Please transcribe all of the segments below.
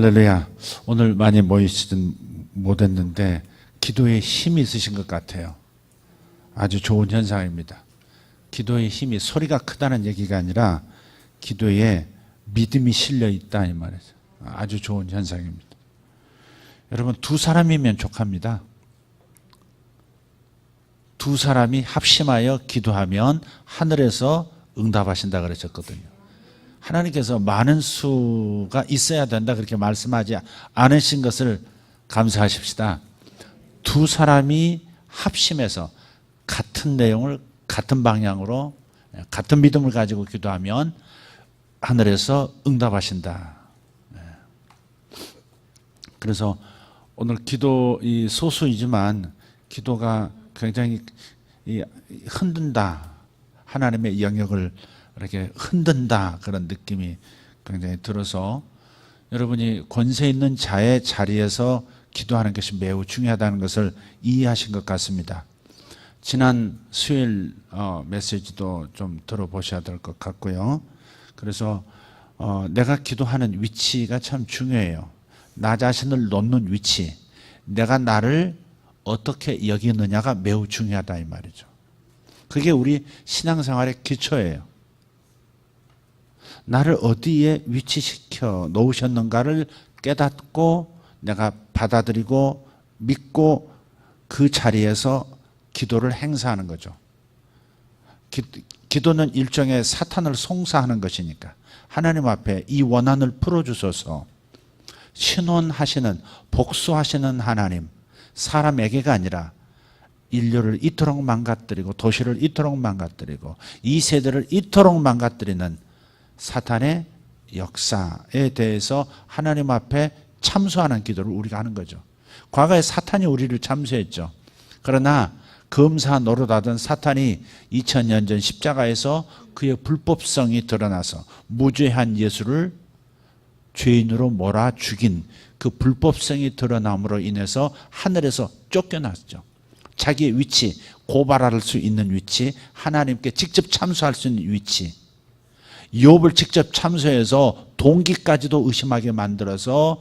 할렐루야. 오늘 많이 모이시든 못했는데 기도에 힘이 있으신 것 같아요. 아주 좋은 현상입니다. 기도의 힘이 소리가 크다는 얘기가 아니라 기도에 믿음이 실려 있다 이 말이죠. 아주 좋은 현상입니다. 여러분, 두 사람이면 족합니다. 두 사람이 합심하여 기도하면 하늘에서 응답하신다 그러셨거든요. 하나님께서 많은 수가 있어야 된다 그렇게 말씀하지 않으신 것을 감사하십시다. 두 사람이 합심해서 같은 내용을 같은 방향으로 같은 믿음을 가지고 기도하면 하늘에서 응답하신다. 그래서 오늘 기도 이 소수이지만 기도가 굉장히 흔든다. 하나님의 영역을 이렇게 흔든다 그런 느낌이 굉장히 들어서 여러분이 권세 있는 자의 자리에서 기도하는 것이 매우 중요하다는 것을 이해하신 것 같습니다. 지난 수요일 메시지도 좀 들어보셔야 될 것 같고요. 그래서 내가 기도하는 위치가 참 중요해요. 나 자신을 놓는 위치, 내가 나를 어떻게 여기느냐가 매우 중요하다 이 말이죠. 그게 우리 신앙생활의 기초예요. 나를 어디에 위치시켜 놓으셨는가를 깨닫고 내가 받아들이고 믿고 그 자리에서 기도를 행사하는 거죠. 기도는 일종의 사탄을 송사하는 것이니까 하나님 앞에 이 원한을 풀어주소서. 신원하시는 복수하시는 하나님, 사람에게가 아니라 인류를 이토록 망가뜨리고 도시를 이토록 망가뜨리고 이 세대를 이토록 망가뜨리는 사탄의 역사에 대해서 하나님 앞에 참소하는 기도를 우리가 하는 거죠. 과거에 사탄이 우리를 참소했죠. 그러나 검사 노릇하던 사탄이 2000년 전 십자가에서 그의 불법성이 드러나서 무죄한 예수를 죄인으로 몰아 죽인 그 불법성이 드러남으로 인해서 하늘에서 쫓겨났죠. 자기의 위치, 고발할 수 있는 위치, 하나님께 직접 참소할 수 있는 위치, 욥을 직접 참소해서 동기까지도 의심하게 만들어서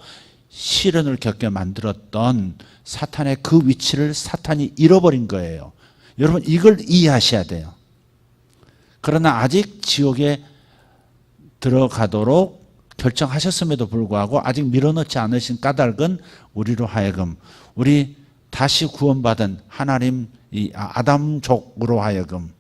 시련을 겪게 만들었던 사탄의 그 위치를 사탄이 잃어버린 거예요. 여러분, 이걸 이해하셔야 돼요. 그러나 아직 지옥에 들어가도록 결정하셨음에도 불구하고 아직 밀어넣지 않으신 까닭은 우리로 하여금 우리 다시 구원받은 하나님 이 아담족으로 하여금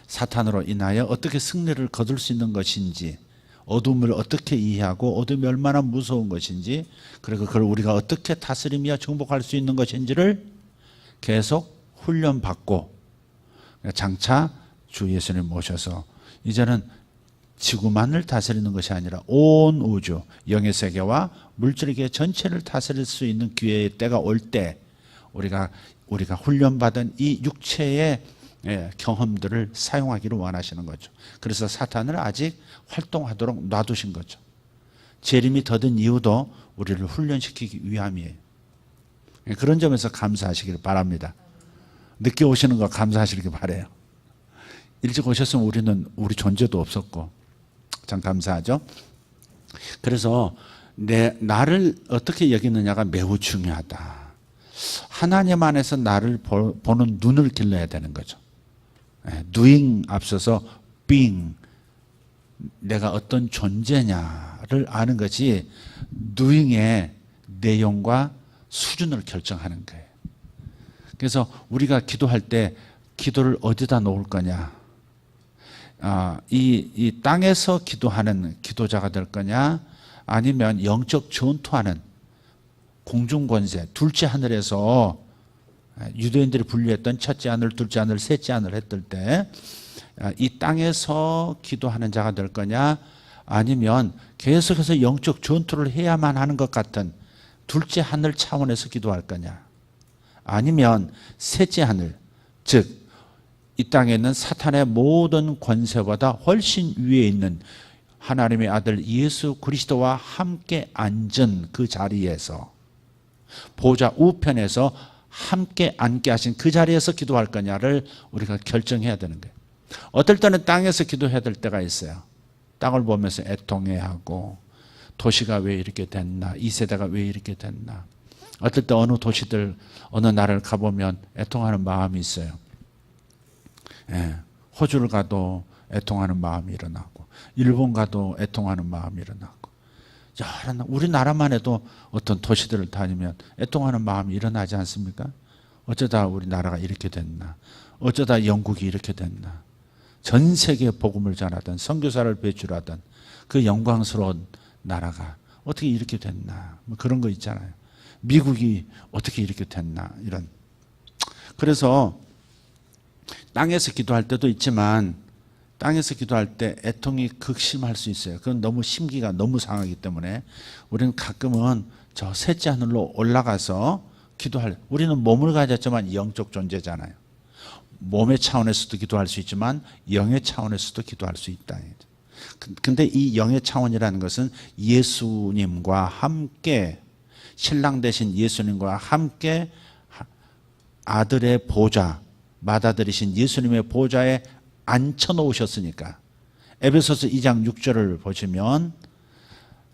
사탄으로 인하여 어떻게 승리를 거둘 수 있는 것인지, 어둠을 어떻게 이해하고 어둠이 얼마나 무서운 것인지, 그리고 그걸 우리가 어떻게 다스리며 정복할 수 있는 것인지를 계속 훈련받고 장차 주 예수님 모셔서 이제는 지구만을 다스리는 것이 아니라 온 우주, 영의 세계와 물질계 전체를 다스릴 수 있는 기회의 때가 올 때 우리가 훈련받은 이 육체의 경험들을 사용하기를 원하시는 거죠. 그래서 사탄을 아직 활동하도록 놔두신 거죠. 재림이 더딘 이유도 우리를 훈련시키기 위함이에요. 그런 점에서 감사하시길 바랍니다. 늦게 오시는 거 감사하시길 바라요. 일찍 오셨으면 우리 존재도 없었고 참 감사하죠. 그래서 나를 어떻게 여기느냐가 매우 중요하다. 하나님 안에서 나를 보는 눈을 길러야 되는 거죠. doing 앞서서 being, 내가 어떤 존재냐를 아는 것이 doing의 내용과 수준을 결정하는 거예요. 그래서 우리가 기도할 때 기도를 어디다 놓을 거냐, 이 땅에서 기도하는 기도자가 될 거냐, 아니면 영적 전투하는 공중권세, 둘째 하늘에서 유대인들이 분류했던 첫째 하늘, 둘째 하늘, 셋째 하늘 했을 때 이 땅에서 기도하는 자가 될 거냐, 아니면 계속해서 영적 전투를 해야만 하는 것 같은 둘째 하늘 차원에서 기도할 거냐, 아니면 셋째 하늘, 즉 이 땅에 있는 사탄의 모든 권세보다 훨씬 위에 있는 하나님의 아들 예수 그리스도와 함께 앉은 그 자리에서, 보좌 우편에서 함께 앉게 하신 그 자리에서 기도할 거냐를 우리가 결정해야 되는 거예요. 어떨 때는 땅에서 기도해야 될 때가 있어요. 땅을 보면서 애통해하고 도시가 왜 이렇게 됐나, 이 세대가 왜 이렇게 됐나. 어떨 때 어느 도시들, 어느 나라를 가보면 애통하는 마음이 있어요. 예, 호주를 가도 애통하는 마음이 일어나고, 일본 가도 애통하는 마음이 일어나고, 우리나라만 해도 어떤 도시들을 다니면 애통하는 마음이 일어나지 않습니까? 어쩌다 우리나라가 이렇게 됐나, 어쩌다 영국이 이렇게 됐나, 전 세계에 복음을 전하던, 선교사를 배출하던 그 영광스러운 나라가 어떻게 이렇게 됐나, 뭐 그런 거 있잖아요. 미국이 어떻게 이렇게 됐나, 이런. 그래서 땅에서 기도할 때도 있지만, 땅에서 기도할 때 애통이 극심할 수 있어요. 그건 너무 심기가 너무 상하기 때문에 우리는 가끔은 저 셋째 하늘로 올라가서 기도할, 우리는 몸을 가졌지만 영적 존재잖아요. 몸의 차원에서도 기도할 수 있지만 영의 차원에서도 기도할 수 있다. 근데 이 영의 차원이라는 것은 예수님과 함께, 신랑 되신 예수님과 함께 아들의 보좌, 맏아들이신 예수님의 보좌에 앉혀놓으셨으니까. 에베소서 2장 6절을 보시면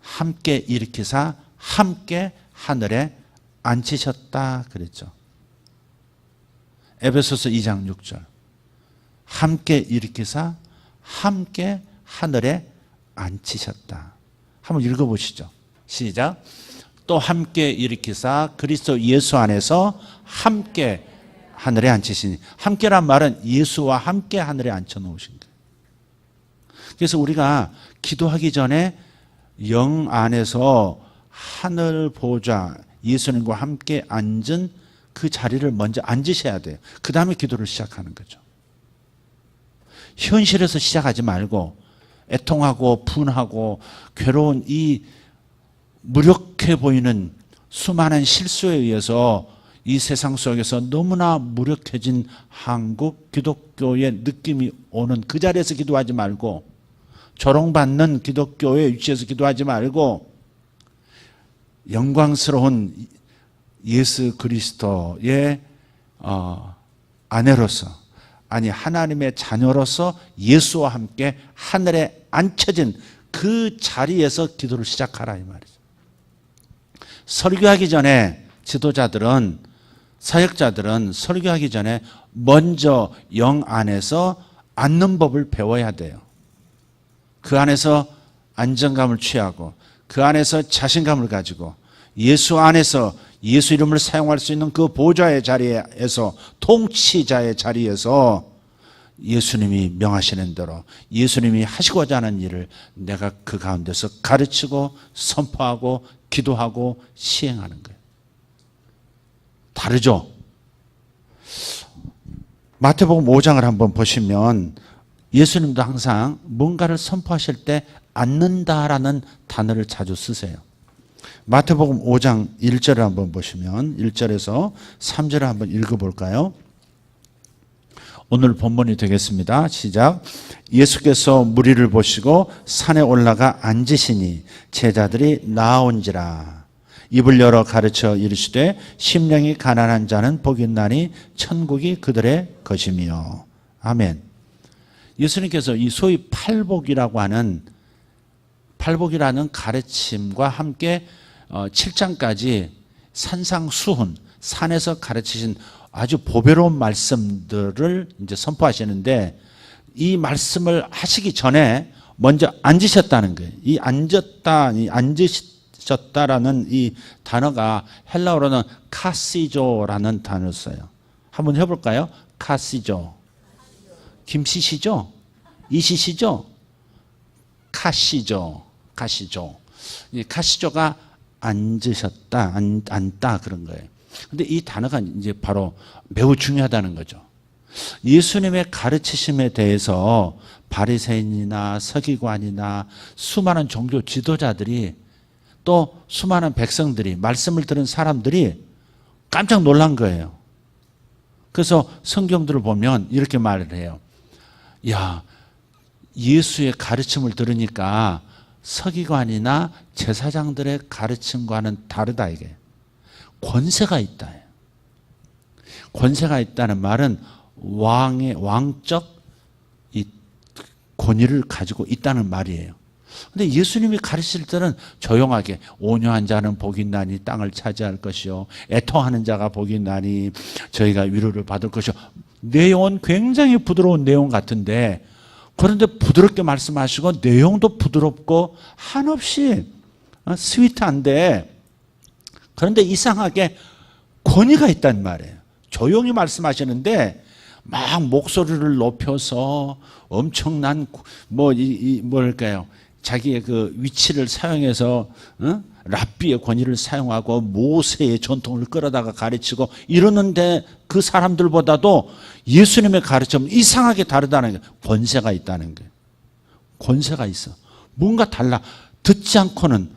함께 일으키사 함께 하늘에 앉히셨다 그랬죠. 에베소서 2장 6절. 함께 일으키사 함께 하늘에 앉히셨다. 한번 읽어보시죠. 시작. 또 함께 일으키사 그리스도 예수 안에서 함께 하늘에 앉히시니. 함께란 말은 예수와 함께 하늘에 앉혀놓으신 거예요. 그래서 우리가 기도하기 전에 영 안에서 하늘 보좌, 예수님과 함께 앉은 그 자리를 먼저 앉으셔야 돼요. 그 다음에 기도를 시작하는 거죠. 현실에서 시작하지 말고 애통하고 분하고 괴로운 이 무력해 보이는 수많은 실수에 의해서 이 세상 속에서 너무나 무력해진 한국 기독교의 느낌이 오는 그 자리에서 기도하지 말고, 조롱받는 기독교의 위치에서 기도하지 말고, 영광스러운 예수 그리스도의 아내로서, 아니 하나님의 자녀로서 예수와 함께 하늘에 앉혀진 그 자리에서 기도를 시작하라 이 말이죠. 설교하기 전에 지도자들은, 사역자들은 설교하기 전에 먼저 영 안에서 앉는 법을 배워야 돼요. 그 안에서 안정감을 취하고, 그 안에서 자신감을 가지고, 예수 안에서 예수 이름을 사용할 수 있는 그 보좌의 자리에서, 통치자의 자리에서 예수님이 명하시는 대로 예수님이 하시고자 하는 일을 내가 그 가운데서 가르치고 선포하고 기도하고 시행하는 거예요. 다르죠? 마태복음 5장을 한번 보시면 예수님도 항상 뭔가를 선포하실 때 앉는다라는 단어를 자주 쓰세요. 마태복음 5장 1절을 한번 보시면 1절에서 3절을 한번 읽어볼까요? 오늘 본문이 되겠습니다. 시작. 예수께서 무리를 보시고 산에 올라가 앉으시니 제자들이 나아온지라. 입을 열어 가르쳐 이르시되 심령이 가난한 자는 복이 있나니 천국이 그들의 것이며. 아멘. 예수님께서 이 소위 팔복이라는 가르침과 함께 7장까지 산상수훈, 산에서 가르치신 아주 보배로운 말씀들을 이제 선포하시는데, 이 말씀을 하시기 전에 먼저 앉으셨다는 거예요. 이 앉으셨다라는 이 단어가 헬라어로는 카시조라는 단어를 써요. 한번 해볼까요? 카시조. 김씨시죠? 이씨시죠? 카시조. 이 카시조가 앉으셨다, 앉다 그런 거예요. 근데 이 단어가 이제 바로 매우 중요하다는 거죠. 예수님의 가르치심에 대해서 바리새인이나 서기관이나 수많은 종교 지도자들이, 또 수많은 백성들이, 말씀을 들은 사람들이 깜짝 놀란 거예요. 그래서 성경들을 보면 이렇게 말을 해요. 야, 예수의 가르침을 들으니까 서기관이나 제사장들의 가르침과는 다르다 이게. 권세가 있다. 권세가 있다는 말은 왕적 이 권위를 가지고 있다는 말이에요. 근데 예수님이 가르칠 때는 조용하게 온유한 자는 복이 있나니 땅을 차지할 것이요 애통하는 자가 복이 있나니 저희가 위로를 받을 것이요. 내용은 굉장히 부드러운 내용 같은데, 그런데 부드럽게 말씀하시고 내용도 부드럽고 한없이 스윗한데, 그런데 이상하게 권위가 있단 말이에요. 조용히 말씀하시는데 막 목소리를 높여서 엄청난 뭘까요? 자기의 그 위치를 사용해서 랍비의 권위를 사용하고 모세의 전통을 끌어다가 가르치고 이러는데, 그 사람들보다도 예수님의 가르침은 이상하게 다르다는 거예요. 권세가 있다는 거예요. 권세가 있어. 뭔가 달라. 듣지 않고는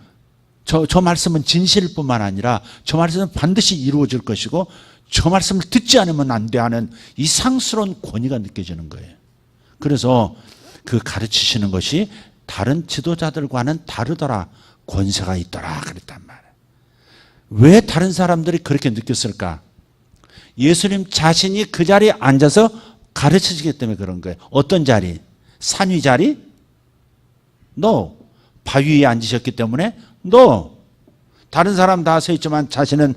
저 말씀은 진실일 뿐만 아니라 저 말씀은 반드시 이루어질 것이고 저 말씀을 듣지 않으면 안 돼 하는 이상스러운 권위가 느껴지는 거예요. 그래서 그 가르치시는 것이 다른 지도자들과는 다르더라. 권세가 있더라 그랬단 말이에요. 왜 다른 사람들이 그렇게 느꼈을까? 예수님 자신이 그 자리에 앉아서 가르치시기 때문에 그런 거예요. 어떤 자리? 산 위 자리? No. 바위 위에 앉으셨기 때문에 No. 다른 사람 다 서 있지만 자신은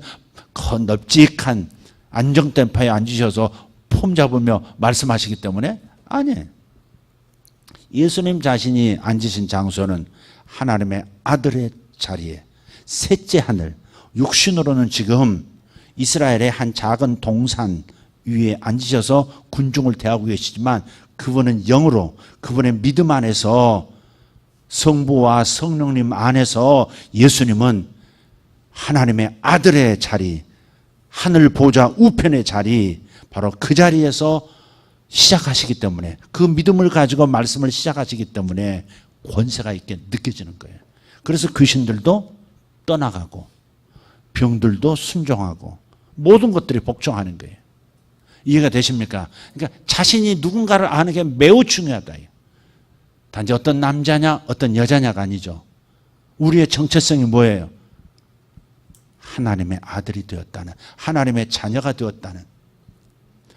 넓직한 안정된 바에 앉으셔서 폼 잡으며 말씀하시기 때문에 아니에요. 예수님 자신이 앉으신 장소는 하나님의 아들의 자리에, 셋째 하늘, 육신으로는 지금 이스라엘의 한 작은 동산 위에 앉으셔서 군중을 대하고 계시지만, 그분은 영으로 그분의 믿음 안에서 성부와 성령님 안에서 예수님은 하나님의 아들의 자리, 하늘 보좌 우편의 자리, 바로 그 자리에서 시작하시기 때문에, 그 믿음을 가지고 말씀을 시작하시기 때문에 권세가 있게 느껴지는 거예요. 그래서 귀신들도 떠나가고 병들도 순종하고 모든 것들이 복종하는 거예요. 이해가 되십니까? 그러니까 자신이 누군가를 아는 게 매우 중요하다. 단지 어떤 남자냐 어떤 여자냐가 아니죠. 우리의 정체성이 뭐예요? 하나님의 아들이 되었다는, 하나님의 자녀가 되었다는.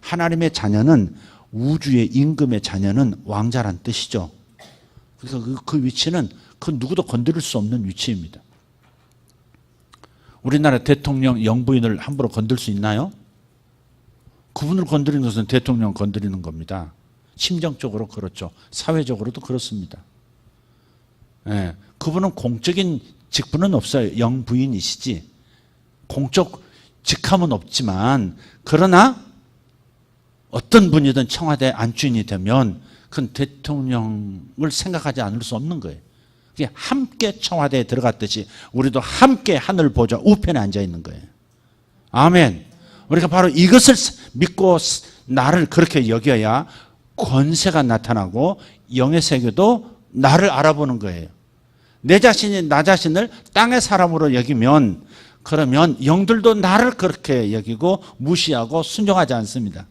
하나님의 자녀는, 우주의 임금의 자녀는 왕자란 뜻이죠. 그래서 그 위치는 그 누구도 건드릴 수 없는 위치입니다. 우리나라 대통령 영부인을 함부로 건들 수 있나요? 그분을 건드리는 것은 대통령 건드리는 겁니다. 심정적으로 그렇죠. 사회적으로도 그렇습니다. 예, 그분은 공적인 직분은 없어요. 영부인이시지. 공적 직함은 없지만, 그러나 어떤 분이든 청와대 안주인이 되면 그건 대통령을 생각하지 않을 수 없는 거예요. 그게 함께 청와대에 들어갔듯이 우리도 함께 하늘 보좌 우편에 앉아 있는 거예요. 아멘. 우리가 바로 이것을 믿고 나를 그렇게 여겨야 권세가 나타나고 영의 세계도 나를 알아보는 거예요. 내 자신이 나 자신을 땅의 사람으로 여기면, 그러면 영들도 나를 그렇게 여기고 무시하고 순종하지 않습니다.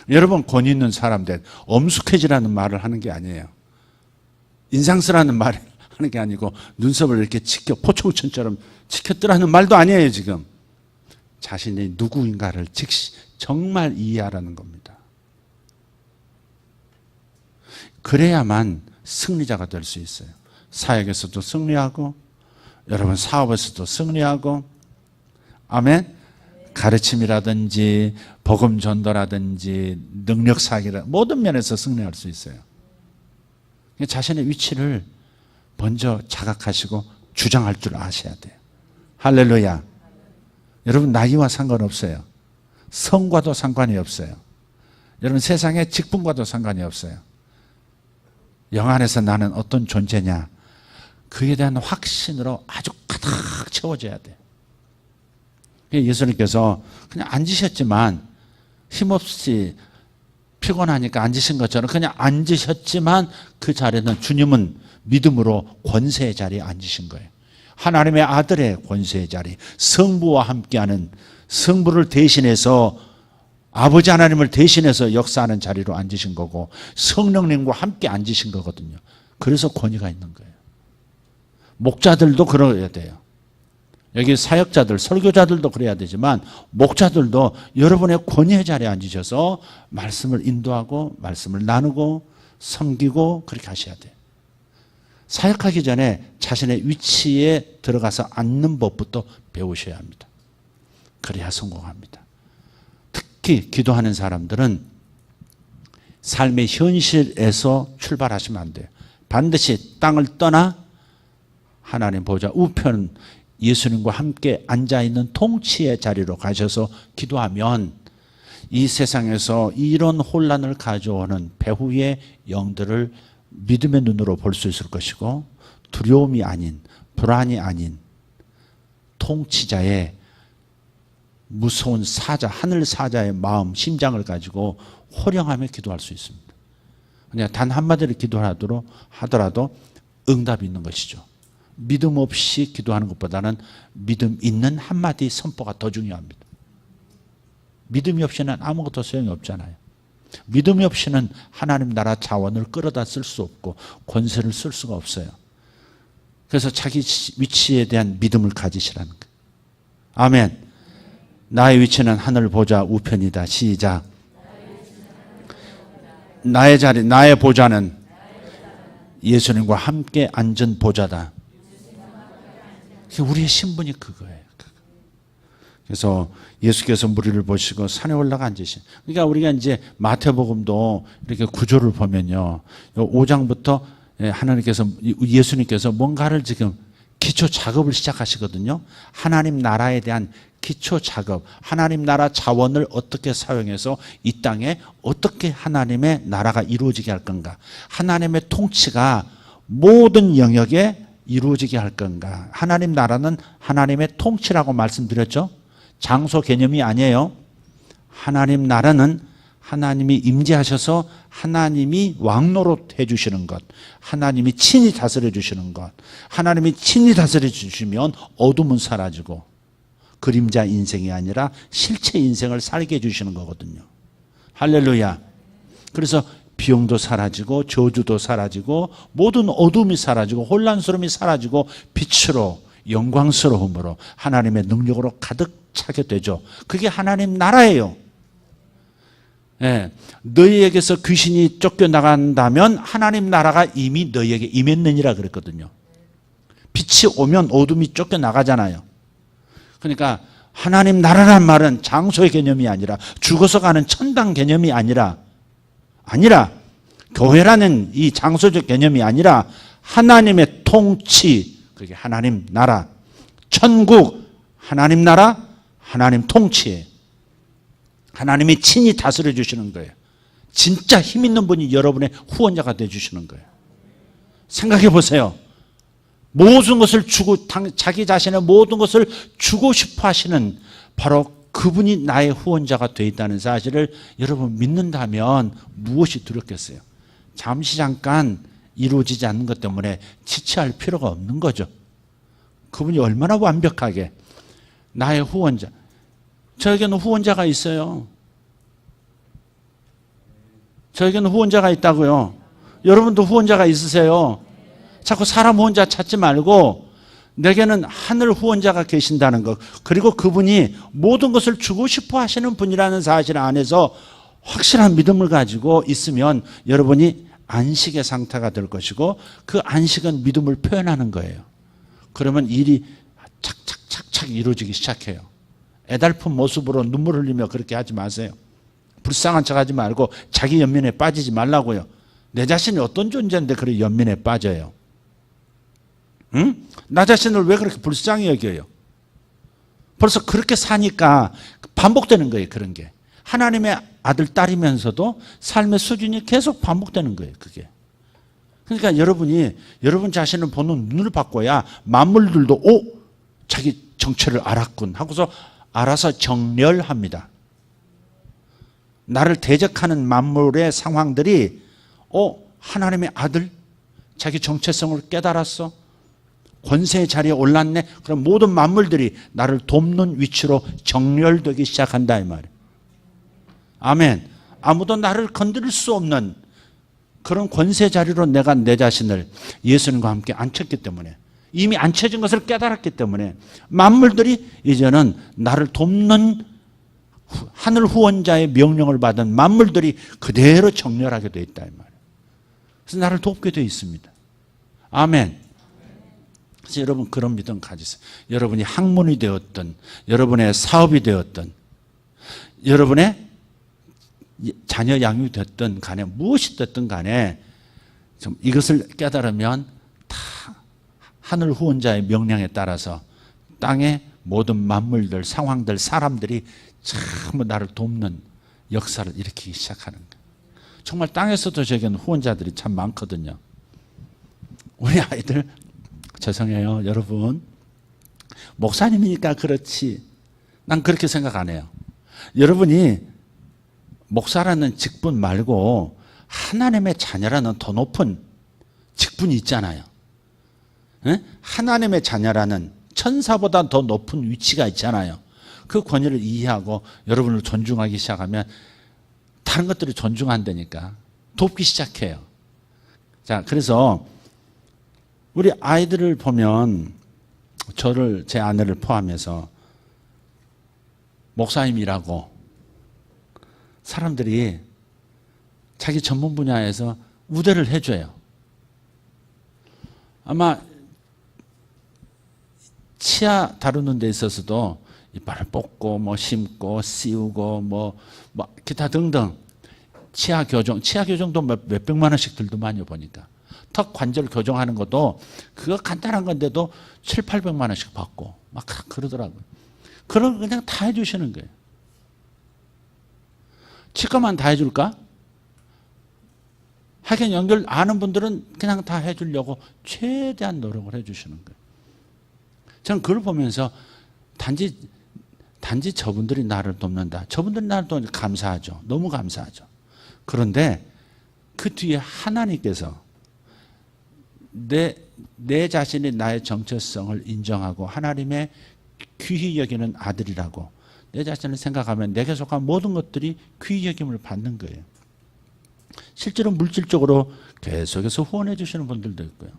여러분, 권위 있는 사람들 엄숙해지라는 말을 하는 게 아니에요. 인상쓰라는 말을 하는 게 아니고 눈썹을 이렇게 포청천처럼 지켰더라는 말도 아니에요. 지금 자신이 누구인가를 즉시 정말 이해하라는 겁니다. 그래야만 승리자가 될 수 있어요. 사역에서도 승리하고, 여러분 사업에서도 승리하고, 아멘. 가르침이라든지 복음 전도라든지 능력 사기라 모든 면에서 승리할 수 있어요. 자신의 위치를 먼저 자각하시고 주장할 줄 아셔야 돼요. 할렐루야. 여러분 나이와 상관없어요. 성과도 상관이 없어요. 여러분 세상의 직분과도 상관이 없어요. 영 안에서 나는 어떤 존재냐, 그에 대한 확신으로 아주 가득 채워져야 돼요. 예수님께서 그냥 앉으셨지만, 힘없이 피곤하니까 앉으신 것처럼 그냥 앉으셨지만, 그 자리는 주님은 믿음으로 권세의 자리에 앉으신 거예요. 하나님의 아들의 권세의 자리, 성부와 함께하는, 성부를 대신해서, 아버지 하나님을 대신해서 역사하는 자리로 앉으신 거고, 성령님과 함께 앉으신 거거든요. 그래서 권위가 있는 거예요. 목자들도 그러야 돼요. 여기 사역자들, 설교자들도 그래야 되지만 목자들도 여러분의 권위의 자리에 앉으셔서 말씀을 인도하고 말씀을 나누고 섬기고 그렇게 하셔야 돼요. 사역하기 전에 자신의 위치에 들어가서 앉는 법부터 배우셔야 합니다. 그래야 성공합니다. 특히 기도하는 사람들은 삶의 현실에서 출발하시면 안 돼요. 반드시 땅을 떠나 하나님 보좌 우편 예수님과 함께 앉아있는 통치의 자리로 가셔서 기도하면 이 세상에서 이런 혼란을 가져오는 배후의 영들을 믿음의 눈으로 볼 수 있을 것이고 두려움이 아닌 불안이 아닌 통치자의 무서운 사자, 하늘 사자의 마음, 심장을 가지고 호령하며 기도할 수 있습니다. 그냥 단 한마디를 기도하더라도 응답이 있는 것이죠. 믿음 없이 기도하는 것보다는 믿음 있는 한마디 선포가 더 중요합니다. 믿음이 없이는 아무것도 소용이 없잖아요. 믿음이 없이는 하나님 나라 자원을 끌어다 쓸 수 없고 권세를 쓸 수가 없어요. 그래서 자기 위치에 대한 믿음을 가지시라는 거예요. 아멘. 나의 위치는 하늘 보좌 우편이다. 시작. 나의 자리, 나의 보좌는 예수님과 함께 앉은 보좌다. 우리의 신분이 그거예요. 그래서 예수께서 무리를 보시고 산에 올라가 앉으신. 그러니까 우리가 이제 마태복음도 이렇게 구조를 보면요. 5장부터 하나님께서, 예수님께서 뭔가를 지금 기초 작업을 시작하시거든요. 하나님 나라에 대한 기초 작업, 하나님 나라 자원을 어떻게 사용해서 이 땅에 어떻게 하나님의 나라가 이루어지게 할 건가. 하나님의 통치가 모든 영역에 이루어지게 할 건가. 하나님 나라는 하나님의 통치라고 말씀드렸죠. 장소 개념이 아니에요. 하나님 나라는 하나님이 임재하셔서 하나님이 왕노릇 해주시는 것, 하나님이 친히 다스려 주시는 것. 하나님이 친히 다스려 주시면 어둠은 사라지고 그림자 인생이 아니라 실체 인생을 살게 해주시는 거거든요. 할렐루야. 그래서 비용도 사라지고 저주도 사라지고 모든 어둠이 사라지고 혼란스러움이 사라지고 빛으로 영광스러움으로 하나님의 능력으로 가득 차게 되죠. 그게 하나님 나라예요. 예, 너희에게서 귀신이 쫓겨나간다면 하나님 나라가 이미 너희에게 임했느니라 그랬거든요. 빛이 오면 어둠이 쫓겨나가잖아요. 그러니까 하나님 나라란 말은 장소의 개념이 아니라 죽어서 가는 천당 개념이 아니라 교회라는 이 장소적 개념이 아니라 하나님의 통치, 그게 하나님 나라, 천국, 하나님 나라, 하나님 통치, 하나님이 친히 다스려 주시는 거예요. 진짜 힘 있는 분이 여러분의 후원자가 되어 주시는 거예요. 생각해 보세요. 모든 것을 주고, 자기 자신의 모든 것을 주고 싶어 하시는 바로 그분이 나의 후원자가 되어 있다는 사실을 여러분 믿는다면 무엇이 두렵겠어요? 잠시 잠깐 이루어지지 않는 것 때문에 지체할 필요가 없는 거죠. 그분이 얼마나 완벽하게 나의 후원자. 저에게는 후원자가 있어요. 저에게는 후원자가 있다고요. 여러분도 후원자가 있으세요. 자꾸 사람 후원자 찾지 말고 내게는 하늘 후원자가 계신다는 것, 그리고 그분이 모든 것을 주고 싶어 하시는 분이라는 사실 안에서 확실한 믿음을 가지고 있으면 여러분이 안식의 상태가 될 것이고 그 안식은 믿음을 표현하는 거예요. 그러면 일이 착착착착 이루어지기 시작해요. 애달픈 모습으로 눈물 흘리며 그렇게 하지 마세요. 불쌍한 척하지 말고 자기 연민에 빠지지 말라고요. 내 자신이 어떤 존재인데 그래 연민에 빠져요. 응? 나 자신을 왜 그렇게 불쌍히 여겨요? 벌써 그렇게 사니까 반복되는 거예요. 그런 게 하나님의 아들 딸이면서도 삶의 수준이 계속 반복되는 거예요. 그게. 그러니까 여러분이 여러분 자신을 보는 눈을 바꿔야 만물들도 자기 정체를 알았군 하고서 알아서 정렬합니다. 나를 대적하는 만물의 상황들이 하나님의 아들, 자기 정체성을 깨달았어. 권세의 자리에 올랐네. 그럼 모든 만물들이 나를 돕는 위치로 정렬되기 시작한다 이 말이에요. 아멘. 아무도 나를 건드릴 수 없는 그런 권세 자리로 내가 내 자신을 예수님과 함께 앉혔기 때문에 이미 안 채진 것을 깨달았기 때문에 만물들이 이제는 나를 돕는 하늘 후원자의 명령을 받은 만물들이 그대로 정렬하게 되어 있다 이 말이에요. 그래서 나를 돕게 되어 있습니다. 아멘. 그래서 여러분 그런 믿음 가지세요. 여러분이 학문이 되었든 여러분의 사업이 되었든 여러분의 자녀 양육이 됐든 간에 무엇이 됐든 간에 좀 이것을 깨달으면 다 하늘 후원자의 명령에 따라서 땅의 모든 만물들, 상황들, 사람들이 전부 나를 돕는 역사를 일으키기 시작하는 거예요. 정말 땅에서도 저에게는 후원자들이 참 많거든요. 우리 아이들 죄송해요 여러분, 목사님이니까 그렇지 난 그렇게 생각 안 해요. 여러분이 목사라는 직분 말고 하나님의 자녀라는 더 높은 직분이 있잖아요. 하나님의 자녀라는 천사보다 더 높은 위치가 있잖아요. 그 권위를 이해하고 여러분을 존중하기 시작하면 다른 것들이 존중한다니까 돕기 시작해요. 자, 그래서 우리 아이들을 보면 저를, 제 아내를 포함해서 목사님이라고 사람들이 자기 전문 분야에서 우대를 해줘요. 아마 치아 다루는 데 있어서도 이빨을 뽑고 뭐 심고 씌우고 뭐 기타 등등 치아 교정도 몇백만 원씩 들더만요 보니까. 턱 관절 교정하는 것도 그거 간단한 건데도 7, 800만 원씩 받고 막 그러더라고요. 그런 거 그냥 다 해주시는 거예요. 치과만 다 해줄까? 하긴 연결 아는 분들은 그냥 다 해주려고 최대한 노력을 해주시는 거예요. 저는 그걸 보면서 단지 저분들이 나를 돕는다. 저분들이 나를 돕는다. 감사하죠. 너무 감사하죠. 그런데 그 뒤에 하나님께서 내 자신이 나의 정체성을 인정하고 하나님의 귀히 여기는 아들이라고 내 자신을 생각하면 내게 속한 모든 것들이 귀히 여김을 받는 거예요. 실제로 물질적으로 계속해서 후원해 주시는 분들도 있고요.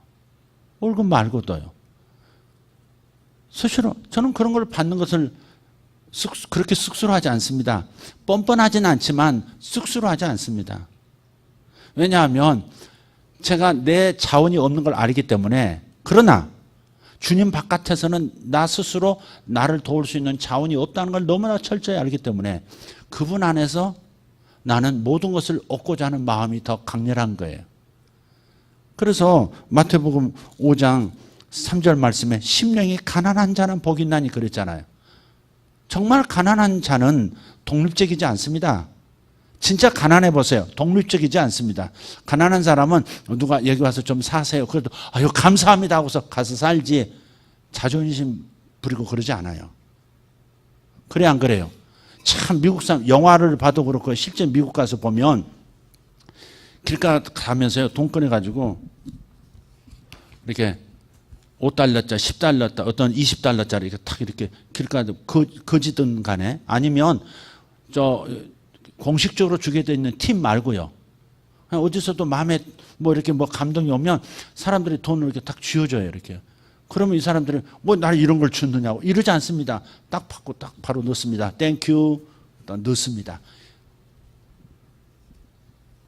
월급 말고도요. 수시로 저는 그런 걸 받는 것을 그렇게 쑥스러워하지 않습니다. 뻔뻔하지는 않지만 쑥스러워하지 않습니다. 왜냐하면 제가 내 자원이 없는 걸 알기 때문에. 그러나 주님 바깥에서는 나 스스로 나를 도울 수 있는 자원이 없다는 걸 너무나 철저히 알기 때문에 그분 안에서 나는 모든 것을 얻고자 하는 마음이 더 강렬한 거예요. 그래서 마태복음 5장 3절 말씀에 심령이 가난한 자는 복이 있나니 그랬잖아요. 정말 가난한 자는 독립적이지 않습니다. 진짜 가난해 보세요. 독립적이지 않습니다. 가난한 사람은 누가 여기 와서 좀 사세요. 그래도 아유 감사합니다 하고서 가서 살지 자존심 부리고 그러지 않아요. 그래 안 그래요? 참 미국 사람 영화를 봐도 그렇고 실제 미국 가서 보면 길가 가면서요 돈 꺼내가지고 이렇게 5달러짜리 10달러짜리 어떤 20달러짜리 이렇게 탁 이렇게 길가에 거지든 간에 아니면 저 공식적으로 주게 돼 있는 팀 말고요. 그냥 어디서도 마음에 뭐 이렇게 뭐 감동이 오면 사람들이 돈을 이렇게 딱 쥐어줘요 이렇게. 그러면 이 사람들은 뭐 나를 이런 걸 주느냐고 이러지 않습니다. 딱 받고 딱 바로 넣습니다. 땡큐 넣습니다.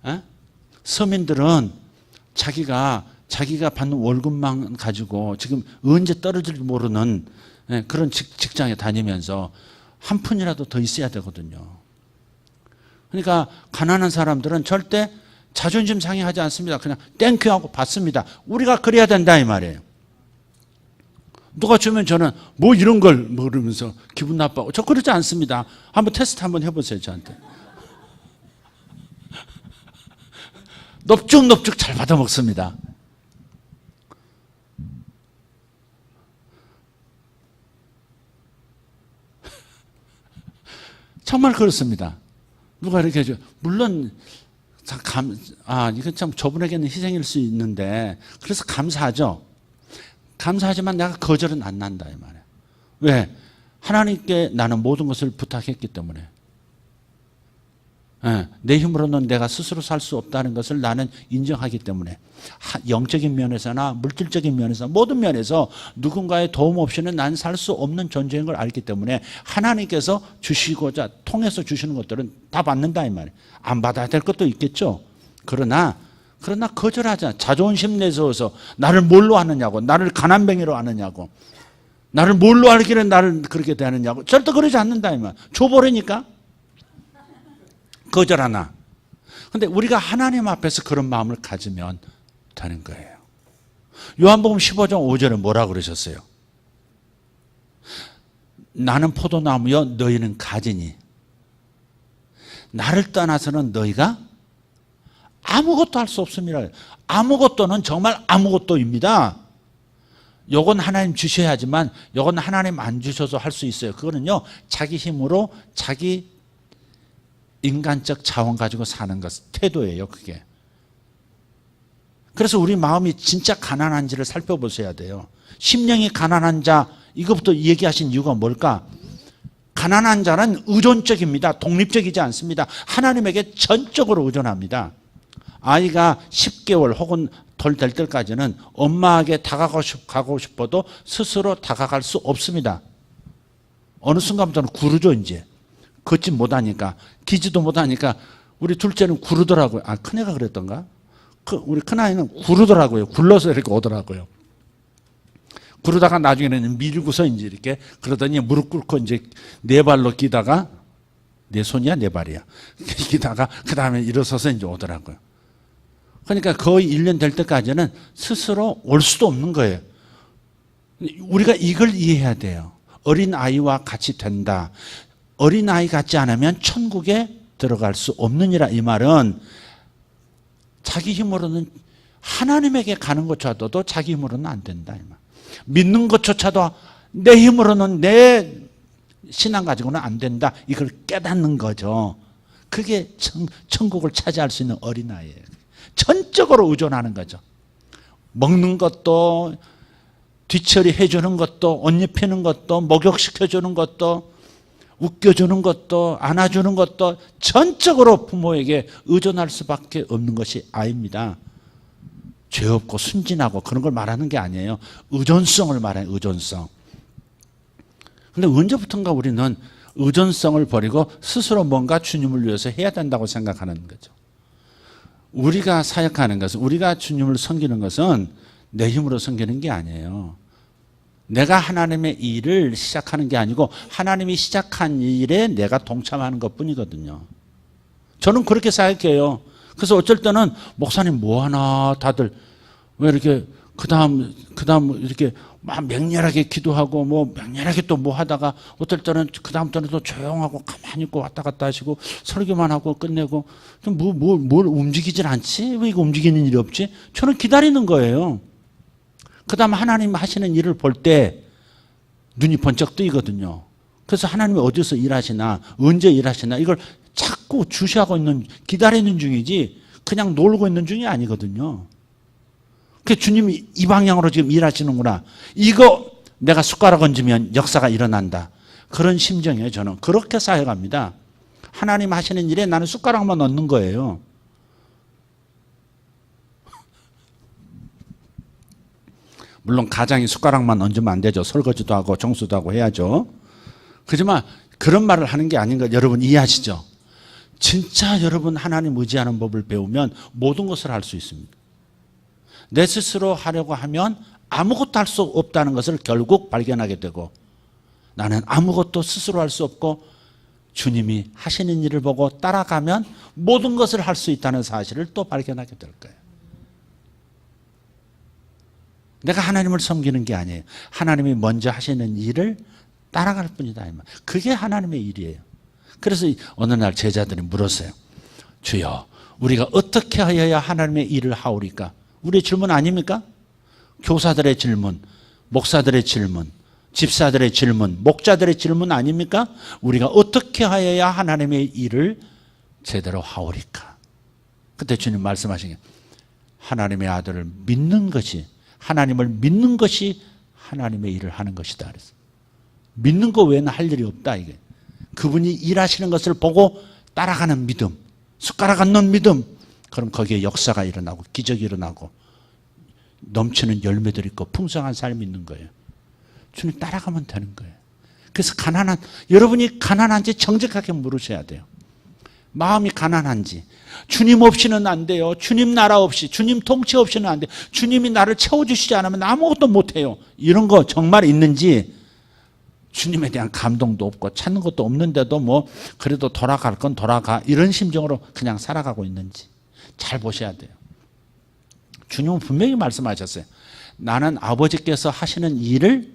에? 서민들은 자기가 받는 월급만 가지고 지금 언제 떨어질지 모르는 그런 직장에 다니면서 한 푼이라도 더 있어야 되거든요. 그러니까 가난한 사람들은 절대 자존심 상해하지 않습니다. 그냥 땡큐하고 받습니다. 우리가 그래야 된다 이 말이에요. 누가 주면 저는 뭐 이런 걸 모르면서 기분 나빠하고 저 그러지 않습니다. 한번 테스트 한번 해보세요 저한테. 넙죽넙죽 잘 받아 먹습니다. 정말 그렇습니다. 누가 이렇게 해줘. 물론 이건 참 저분에게는 희생일 수 있는데 그래서 감사하죠. 감사하지만 내가 거절은 안 난다 이 말이에요. 왜? 하나님께 나는 모든 것을 부탁했기 때문에. 내 힘으로는 내가 스스로 살 수 없다는 것을 나는 인정하기 때문에 영적인 면에서나 물질적인 면에서 모든 면에서 누군가의 도움 없이는 난 살 수 없는 존재인 걸 알기 때문에 하나님께서 주시고자 통해서 주시는 것들은 다 받는다 이 말이에요. 안 받아야 될 것도 있겠죠. 그러나 거절하자. 자존심 내세워서 나를 뭘로 하느냐고, 나를 가난뱅이로 하느냐고, 나를 뭘로 알기를 나를 그렇게 대하느냐고 절대 그러지 않는다 이 말. 줘버리니까 거절하나. 근데 우리가 하나님 앞에서 그런 마음을 가지면 되는 거예요. 요한복음 15장 5절에 뭐라 그러셨어요? 나는 포도나무여 너희는 가지니 나를 떠나서는 너희가 아무것도 할 수 없습니다. 아무것도는 정말 아무것도입니다. 요건 하나님 주셔야 하지만 요건 하나님 안 주셔서 할 수 있어요. 그거는요 자기 힘으로 자기 인간적 자원 가지고 사는 것 태도예요. 그게. 그래서 우리 마음이 진짜 가난한지를 살펴보셔야 돼요. 심령이 가난한 자, 이것부터 얘기하신 이유가 뭘까? 가난한 자는 의존적입니다. 독립적이지 않습니다. 하나님에게 전적으로 의존합니다. 아이가 10개월 혹은 덜 될 때까지는 엄마에게 다가가고 싶어도 스스로 다가갈 수 없습니다. 어느 순간부터는 구르죠. 이제 걷지 못하니까, 기지도 못하니까. 우리 둘째는 구르더라고요. 큰애가 그랬던가? 우리 큰아이는 구르더라고요. 굴러서 이렇게 오더라고요. 구르다가 나중에는 밀고서 이제 이렇게 그러더니 무릎 꿇고 이제 네 발로 끼다가, 네 손이야 네 발이야, 끼다가 그 다음에 일어서서 이제 오더라고요. 그러니까 거의 1년 될 때까지는 스스로 올 수도 없는 거예요. 우리가 이걸 이해해야 돼요. 어린 아이와 같이 된다. 어린 아이 같지 않으면 천국에 들어갈 수 없느니라. 이 말은 자기 힘으로는 하나님에게 가는 것조차도 자기 힘으로는 안 된다. 이 말. 믿는 것조차도 내 힘으로는 내 신앙 가지고는 안 된다. 이걸 깨닫는 거죠. 그게 천국을 차지할 수 있는 어린아이예요. 전적으로 의존하는 거죠. 먹는 것도, 뒤처리해 주는 것도, 옷 입히는 것도, 목욕시켜 주는 것도, 웃겨주는 것도, 안아주는 것도 전적으로 부모에게 의존할 수밖에 없는 것이 아이입니다. 죄 없고 순진하고 그런 걸 말하는 게 아니에요. 의존성을 말해요. 의존성. 그런데 언제부턴가 우리는 의존성을 버리고 스스로 뭔가 주님을 위해서 해야 된다고 생각하는 거죠. 우리가 사역하는 것은, 우리가 주님을 섬기는 것은 내 힘으로 섬기는 게 아니에요. 내가 하나님의 일을 시작하는 게 아니고 하나님이 시작한 일에 내가 동참하는 것뿐이거든요. 저는 그렇게 생각해요. 그래서 어쩔 때는 목사님 뭐 하나 다들 왜 이렇게 그다음 이렇게 막 맹렬하게 기도하고 뭐 맹렬하게 또 뭐 하다가 어떨 때는 그다음부터는 또 조용하고 가만히 있고 왔다 갔다 하시고 설교만 하고 끝내고 좀 뭘 움직이질 않지? 왜 이거 움직이는 일이 없지? 저는 기다리는 거예요. 그다음 하나님 하시는 일을 볼 때 눈이 번쩍 뜨이거든요. 그래서 하나님이 어디서 일하시나, 언제 일하시나 이걸 자꾸 주시하고 있는, 기다리는 중이지 그냥 놀고 있는 중이 아니거든요. 그 주님이 이 방향으로 지금 일하시는구나. 이거 내가 숟가락 얹으면 역사가 일어난다. 그런 심정이에요. 저는 그렇게 사역합니다. 하나님 하시는 일에 나는 숟가락만 얹는 거예요. 물론 가장이 숟가락만 얹으면 안 되죠. 설거지도 하고 청소도 하고 해야죠. 그렇지만 그런 말을 하는 게 아닌 거 여러분 이해하시죠? 진짜 여러분 하나님 의지하는 법을 배우면 모든 것을 할 수 있습니다. 내 스스로 하려고 하면 아무것도 할 수 없다는 것을 결국 발견하게 되고, 나는 아무것도 스스로 할 수 없고 주님이 하시는 일을 보고 따라가면 모든 것을 할 수 있다는 사실을 또 발견하게 될 거예요. 내가 하나님을 섬기는 게 아니에요. 하나님이 먼저 하시는 일을 따라갈 뿐이다. 그게 하나님의 일이에요. 그래서 어느 날 제자들이 물었어요. 주여, 우리가 어떻게 하여야 하나님의 일을 하오리까? 우리의 질문 아닙니까? 교사들의 질문, 목사들의 질문, 집사들의 질문, 목자들의 질문 아닙니까? 우리가 어떻게 하여야 하나님의 일을 제대로 하오리까? 그때 주님 말씀하신 게 하나님의 아들을 믿는 것이, 하나님을 믿는 것이 하나님의 일을 하는 것이다. 그래서 믿는 거 외에는 할 일이 없다. 이게 그분이 일하시는 것을 보고 따라가는 믿음, 숟가락 안 넣은 믿음. 그럼 거기에 역사가 일어나고 기적이 일어나고 넘치는 열매들이 있고 풍성한 삶이 있는 거예요. 주님 따라가면 되는 거예요. 그래서 여러분이 가난한지 정직하게 물으셔야 돼요. 마음이 가난한지. 주님 없이는 안 돼요. 주님 나라 없이, 주님 통치 없이는 안 돼요. 주님이 나를 채워주시지 않으면 아무것도 못해요. 이런 거 정말 있는지, 주님에 대한 감동도 없고 찾는 것도 없는데도 뭐 그래도 돌아갈 건 돌아가, 이런 심정으로 그냥 살아가고 있는지 잘 보셔야 돼요. 주님은 분명히 말씀하셨어요. 나는 아버지께서 하시는 일을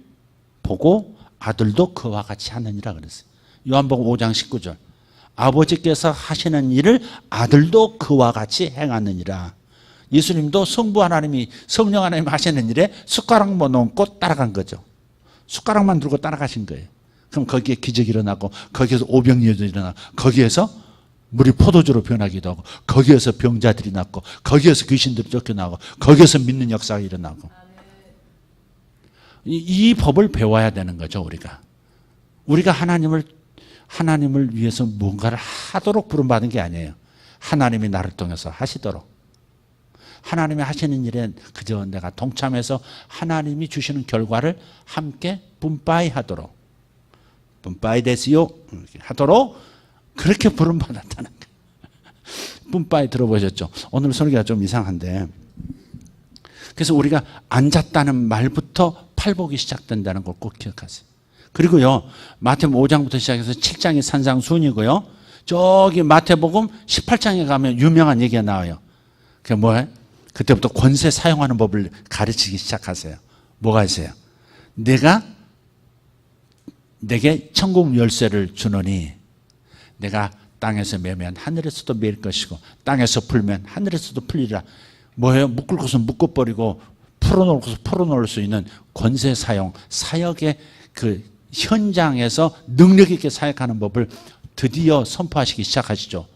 보고 아들도 그와 같이 하느니라 그랬어요. 요한복음 5장 19절. 아버지께서 하시는 일을 아들도 그와 같이 행하느니라. 예수님도 성부 하나님이, 성령 하나님 하시는 일에 숟가락만 놓고 따라간 거죠. 숟가락만 들고 따라가신 거예요. 그럼 거기에 기적이 일어나고, 거기에서 오병이어도 일어나고, 거기에서 물이 포도주로 변하기도 하고, 거기에서 병자들이 낫고, 거기에서 귀신들이 쫓겨나고, 거기에서 믿는 역사가 일어나고. 이 법을 배워야 되는 거죠. 우리가 하나님을 위해서 뭔가를 하도록 부름받은 게 아니에요. 하나님이 나를 통해서 하시도록. 하나님이 하시는 일에 그저 내가 동참해서 하나님이 주시는 결과를 함께 분파이 하도록, 분파이 데스요 하도록 그렇게 부름받았다는 거예요. 분파이 들어보셨죠? 오늘 설교가 좀 이상한데, 그래서 우리가 앉았다는 말부터 팔복이 시작된다는 걸 꼭 기억하세요. 그리고요, 마태복음 5장부터 시작해서 7장이 산상수훈이고요, 저기 마태복음 18장에 가면 유명한 얘기가 나와요. 그게 뭐예요? 그때부터 권세 사용하는 법을 가르치기 시작하세요. 뭐가 있어요? 내게 천국 열쇠를 주노니 내가 땅에서 매면 하늘에서도 매일 것이고 땅에서 풀면 하늘에서도 풀리라. 뭐예요? 묶을 것은 묶어버리고 풀어놓을 것은 풀어놓을 수 있는 권세 사용, 사역의 그 현장에서 능력 있게 사역하는 법을 드디어 선포하시기 시작하시죠.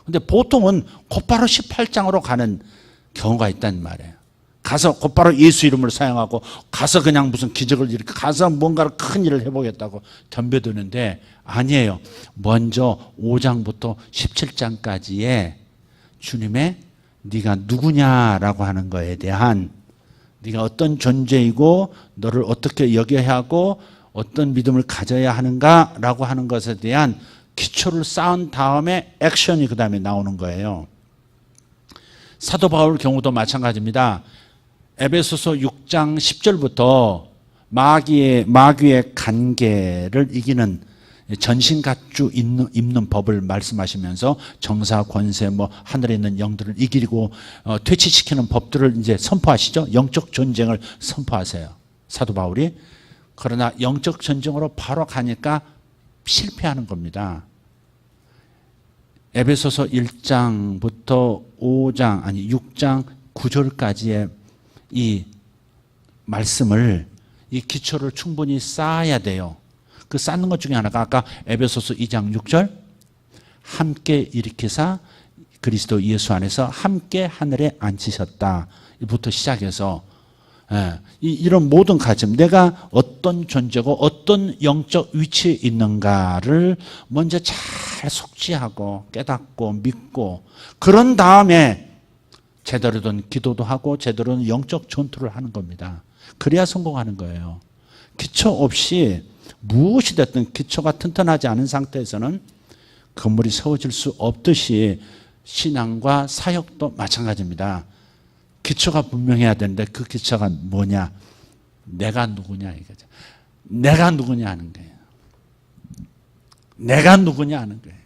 근데 보통은 곧바로 18장으로 가는 경우가 있단 말이에요. 가서 곧바로 예수 이름을 사용하고, 가서 그냥 무슨 기적을 일으키고, 가서 뭔가를 큰 일을 해보겠다고 덤벼드는데 아니에요. 먼저 5장부터 17장까지의 주님의 네가 누구냐라고 하는 거에 대한, 네가 어떤 존재이고 너를 어떻게 여겨야 하고 어떤 믿음을 가져야 하는가라고 하는 것에 대한 기초를 쌓은 다음에 액션이 그 다음에 나오는 거예요. 사도 바울 경우도 마찬가지입니다. 에베소서 6장 10절부터 마귀의 간계를 이기는 전신갑주 입는 법을 말씀하시면서 정사, 권세, 하늘에 있는 영들을 이기고 퇴치시키는 법들을 이제 선포하시죠. 영적 전쟁을 선포하세요, 사도 바울이. 그러나 영적 전쟁으로 바로 가니까 실패하는 겁니다. 에베소서 1장부터 6장 9절까지의 이 말씀을, 이 기초를 충분히 쌓아야 돼요. 그 쌓는 것 중에 하나가 아까 에베소서 2장 6절, 함께 일으키사 그리스도 예수 안에서 함께 하늘에 앉히셨다 부터 시작해서, 이런 모든 가짐, 내가 어떤 존재고 어떤 영적 위치에 있는가를 먼저 잘 숙지하고 깨닫고 믿고, 그런 다음에 제대로 된 기도도 하고 제대로 된 영적 전투를 하는 겁니다. 그래야 성공하는 거예요. 기초 없이 무엇이 됐든 기초가 튼튼하지 않은 상태에서는 건물이 세워질 수 없듯이 신앙과 사역도 마찬가지입니다. 기초가 분명해야 되는데 그 기초가 뭐냐? 내가 누구냐 이거죠. 내가 누구냐 하는 거예요. 내가 누구냐 하는 거예요.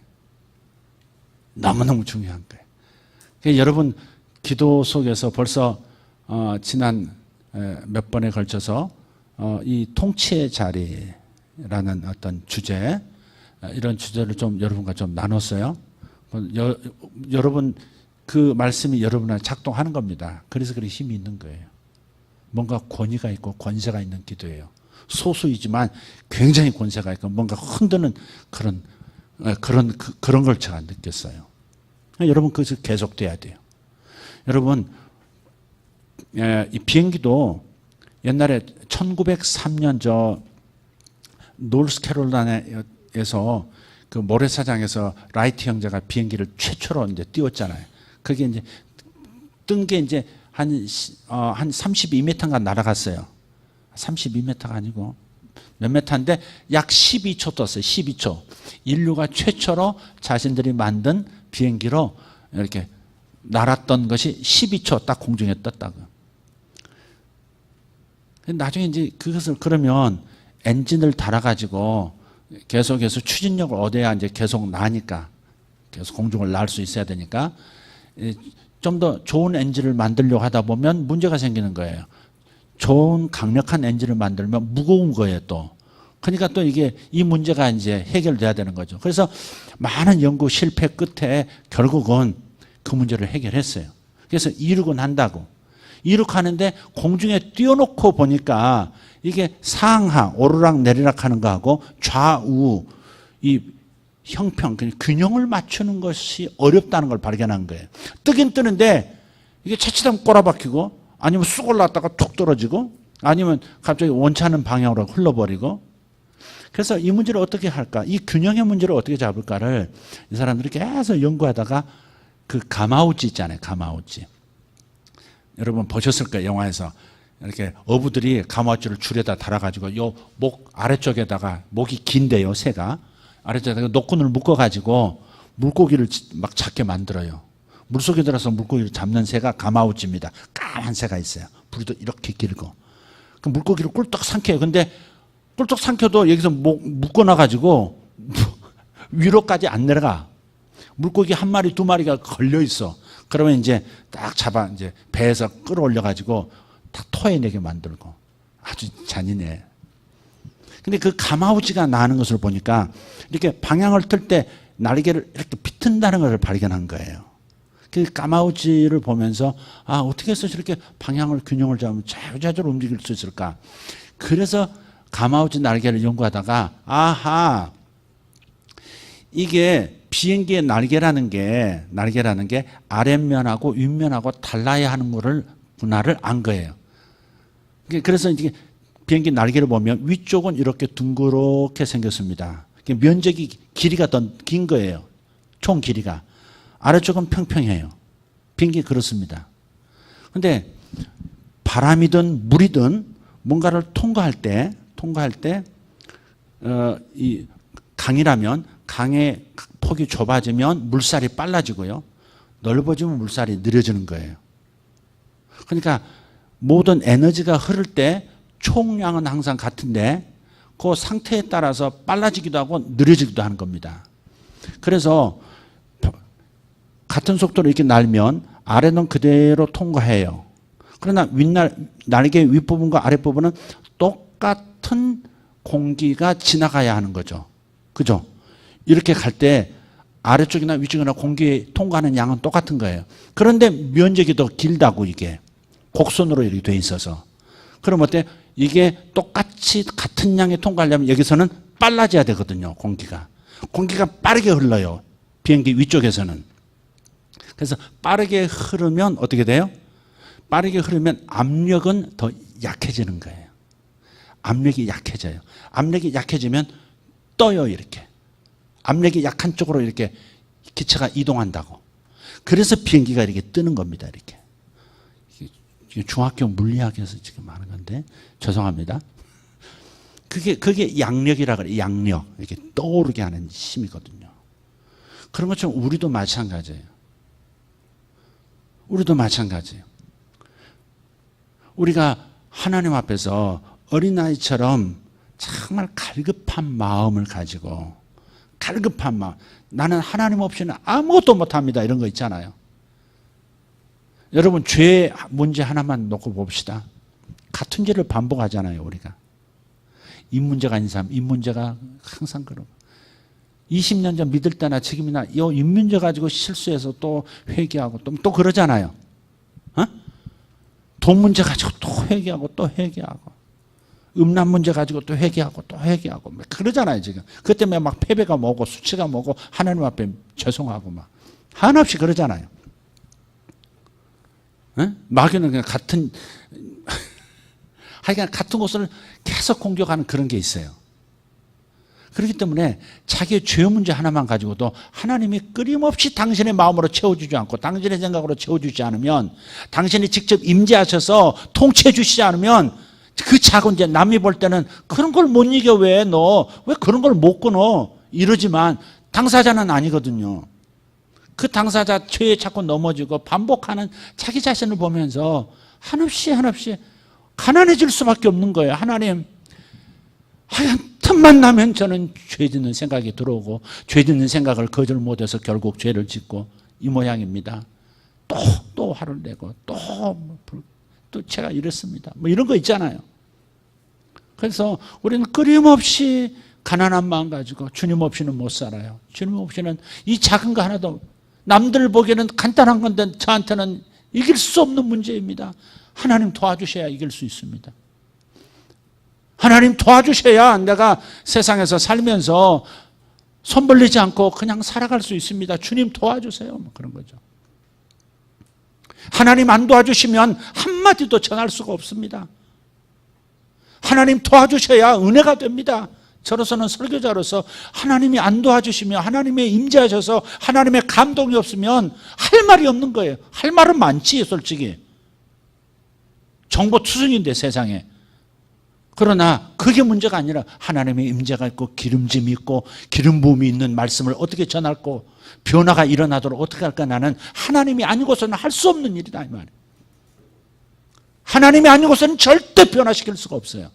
너무너무 중요한 거예요. 그러니까 여러분 기도 속에서 벌써 지난 몇 번에 걸쳐서 이 통치의 자리라는 어떤 주제, 이런 주제를 좀 여러분과 좀 나눴어요. 여러분 그 말씀이 여러분한테 작동하는 겁니다. 그래서 그렇게 힘이 있는 거예요. 뭔가 권위가 있고 권세가 있는 기도예요. 소수이지만 굉장히 권세가 있고 뭔가 흔드는 그런 걸 제가 느꼈어요. 여러분 그것이 계속돼야 돼요. 여러분 이 비행기도 옛날에 1903년 저 노스캐롤라이나에서 그 모래사장에서 라이트 형제가 비행기를 최초로 이제 띄웠잖아요. 그게 이제 뜬 게 이제 한 32m인가 날아갔어요. 32m가 아니고 몇 메타인데 약 12초 떴어요. 12초. 인류가 최초로 자신들이 만든 비행기로 이렇게 날았던 것이 12초 딱 공중에 떴다고. 나중에 이제 그것을 그러면 엔진을 달아가지고 계속해서 추진력을 얻어야 이제 계속 나니까 계속 공중을 날 수 있어야 되니까 좀 더 좋은 엔진을 만들려고 하다 보면 문제가 생기는 거예요. 좋은 강력한 엔진을 만들면 무거운 거예요 또. 그러니까 또 이게 이 문제가 이제 해결돼야 되는 거죠. 그래서 많은 연구 실패 끝에 결국은 그 문제를 해결했어요. 그래서 이륙은 한다고. 이륙하는데 공중에 띄워놓고 보니까 이게 상하 오르락 내리락 하는 거하고 좌우 이 형평 균형을 맞추는 것이 어렵다는 걸 발견한 거예요. 뜨긴 뜨는데 이게 차치다면 꼬라박히고 아니면 쑥 올라갔다가 툭 떨어지고 아니면 갑자기 원치 않는 방향으로 흘러버리고. 그래서 이 문제를 어떻게 할까, 이 균형의 문제를 어떻게 잡을까를 이 사람들이 계속 연구하다가 그 가마우치 있잖아요. 가마우치. 여러분 보셨을 거예요. 영화에서 이렇게 어부들이 가마우치를 줄에다 달아가지고 요 목 아래쪽에다가, 목이 긴데요 새가 아래쪽에다가 노끈을 묶어가지고 물고기를 막 잡게 만들어요. 물속에 들어서 물고기를 잡는 새가 가마우치입니다. 까만 새가 있어요. 부리도 이렇게 길고. 그 물고기를 꿀떡 삼켜요. 근데 꿀떡 삼켜도 여기서 묶어놔가지고 위로까지 안 내려가. 물고기 한 마리 두 마리가 걸려 있어. 그러면 이제 딱 잡아 이제 배에서 끌어올려가지고 다 토해내게 만들고. 아주 잔인해. 근데 그 가마우치가 나는 것을 보니까 이렇게 방향을 틀 때 날개를 이렇게 비튼다는 것을 발견한 거예요. 그 가마우치를 보면서 아, 어떻게 해서 저렇게 방향을 균형을 잡으면 자유자재로 움직일 수 있을까. 그래서 가마우치 날개를 연구하다가 아하, 이게 비행기의 날개라는 게 아랫면하고 윗면하고 달라야 하는 거를 분할을 안 거예요. 그래서 이제 비행기 날개를 보면 위쪽은 이렇게 둥그렇게 생겼습니다. 면적이 길이가 더 긴 거예요. 총 길이가. 아래쪽은 평평해요. 비행기 그렇습니다. 근데 바람이든 물이든 뭔가를 통과할 때 이 강이라면 강의 폭이 좁아지면 물살이 빨라지고요. 넓어지면 물살이 느려지는 거예요. 그러니까 모든 에너지가 흐를 때 총량은 항상 같은데 그 상태에 따라서 빨라지기도 하고 느려지기도 하는 겁니다. 그래서 같은 속도로 이렇게 날면 아래는 그대로 통과해요. 그러나 날개 윗부분과 아랫부분은 똑같은 공기가 지나가야 하는 거죠. 그죠? 이렇게 갈 때 아래쪽이나 위쪽이나 공기에 통과하는 양은 똑같은 거예요. 그런데 면적이 더 길다고 이게. 곡선으로 이렇게 돼 있어서. 그럼 어때? 이게 똑같이 같은 양에 통과하려면 여기서는 빨라져야 되거든요. 공기가 빠르게 흘러요. 비행기 위쪽에서는. 그래서 빠르게 흐르면 어떻게 돼요? 빠르게 흐르면 압력은 더 약해지는 거예요. 압력이 약해져요. 압력이 약해지면 떠요. 이렇게. 압력이 약한 쪽으로 이렇게 기체가 이동한다고. 그래서 비행기가 이렇게 뜨는 겁니다. 이렇게. 중학교 물리학에서 지금 하는 건데 죄송합니다. 그게 양력이라 그래요. 양력. 이렇게 떠오르게 하는 힘이거든요. 그런 것처럼 우리도 마찬가지예요. 우리가 하나님 앞에서 어린아이처럼 정말 갈급한 마음을 가지고, 갈급한 마음, 나는 하나님 없이는 아무것도 못합니다, 이런 거 있잖아요. 여러분, 죄 문제 하나만 놓고 봅시다. 같은 죄를 반복하잖아요, 우리가. 이 문제가 아닌 사람, 이 문제가 항상 그러고. 20년 전 믿을 때나 지금이나 이 문제 가지고 실수해서 또 회개하고 또 그러잖아요. 어? 돈 문제 가지고 또 회개하고 또 회개하고. 음란 문제 가지고 또 회개하고 또 회개하고. 그러잖아요, 지금. 그것 때문에 막 패배가 뭐고 수치가 뭐고 하나님 앞에 죄송하고 막. 한없이 그러잖아요. 어? 마귀는 그냥 하여간 같은 것을 계속 공격하는 그런 게 있어요. 그렇기 때문에 자기의 죄 문제 하나만 가지고도 하나님이 끊임없이 당신의 마음으로 채워주지 않고 당신의 생각으로 채워주지 않으면, 당신이 직접 임재하셔서 통치해 주시지 않으면 그 작은 죄, 남이 볼 때는 그런 걸 못 이겨, 왜 그런 걸 못 끊어, 이러지만 당사자는 아니거든요. 그 당사자 죄에 자꾸 넘어지고 반복하는 자기 자신을 보면서 한없이 가난해질 수밖에 없는 거예요. 하나님, 하얀 틈만 나면 저는 죄 짓는 생각이 들어오고, 죄 짓는 생각을 거절 못해서 결국 죄를 짓고 이 모양입니다. 또 화를 내고 또 제가 이랬습니다. 뭐 이런 거 있잖아요. 그래서 우리는 끊임없이 가난한 마음 가지고 주님 없이는 못 살아요. 주님 없이는 이 작은 거 하나도, 남들 보기에는 간단한 건데 저한테는 이길 수 없는 문제입니다. 하나님 도와주셔야 이길 수 있습니다. 하나님 도와주셔야 내가 세상에서 살면서 손 벌리지 않고 그냥 살아갈 수 있습니다. 주님 도와주세요. 뭐 그런 거죠. 하나님 안 도와주시면 한마디도 전할 수가 없습니다. 하나님 도와주셔야 은혜가 됩니다. 저로서는 설교자로서 하나님이 안 도와주시면, 하나님의 임재하셔서 하나님의 감동이 없으면 할 말이 없는 거예요. 할 말은 많지, 솔직히. 정보투성인데 세상에. 그러나 그게 문제가 아니라 하나님의 임재가 있고 기름짐이 있고 기름 부음이 있는 말씀을 어떻게 전할고 변화가 일어나도록 어떻게 할까? 나는 하나님이 아니고서는 할 수 없는 일이다, 이 말이에요. 하나님이 아니고서는 절대 변화시킬 수가 없어요.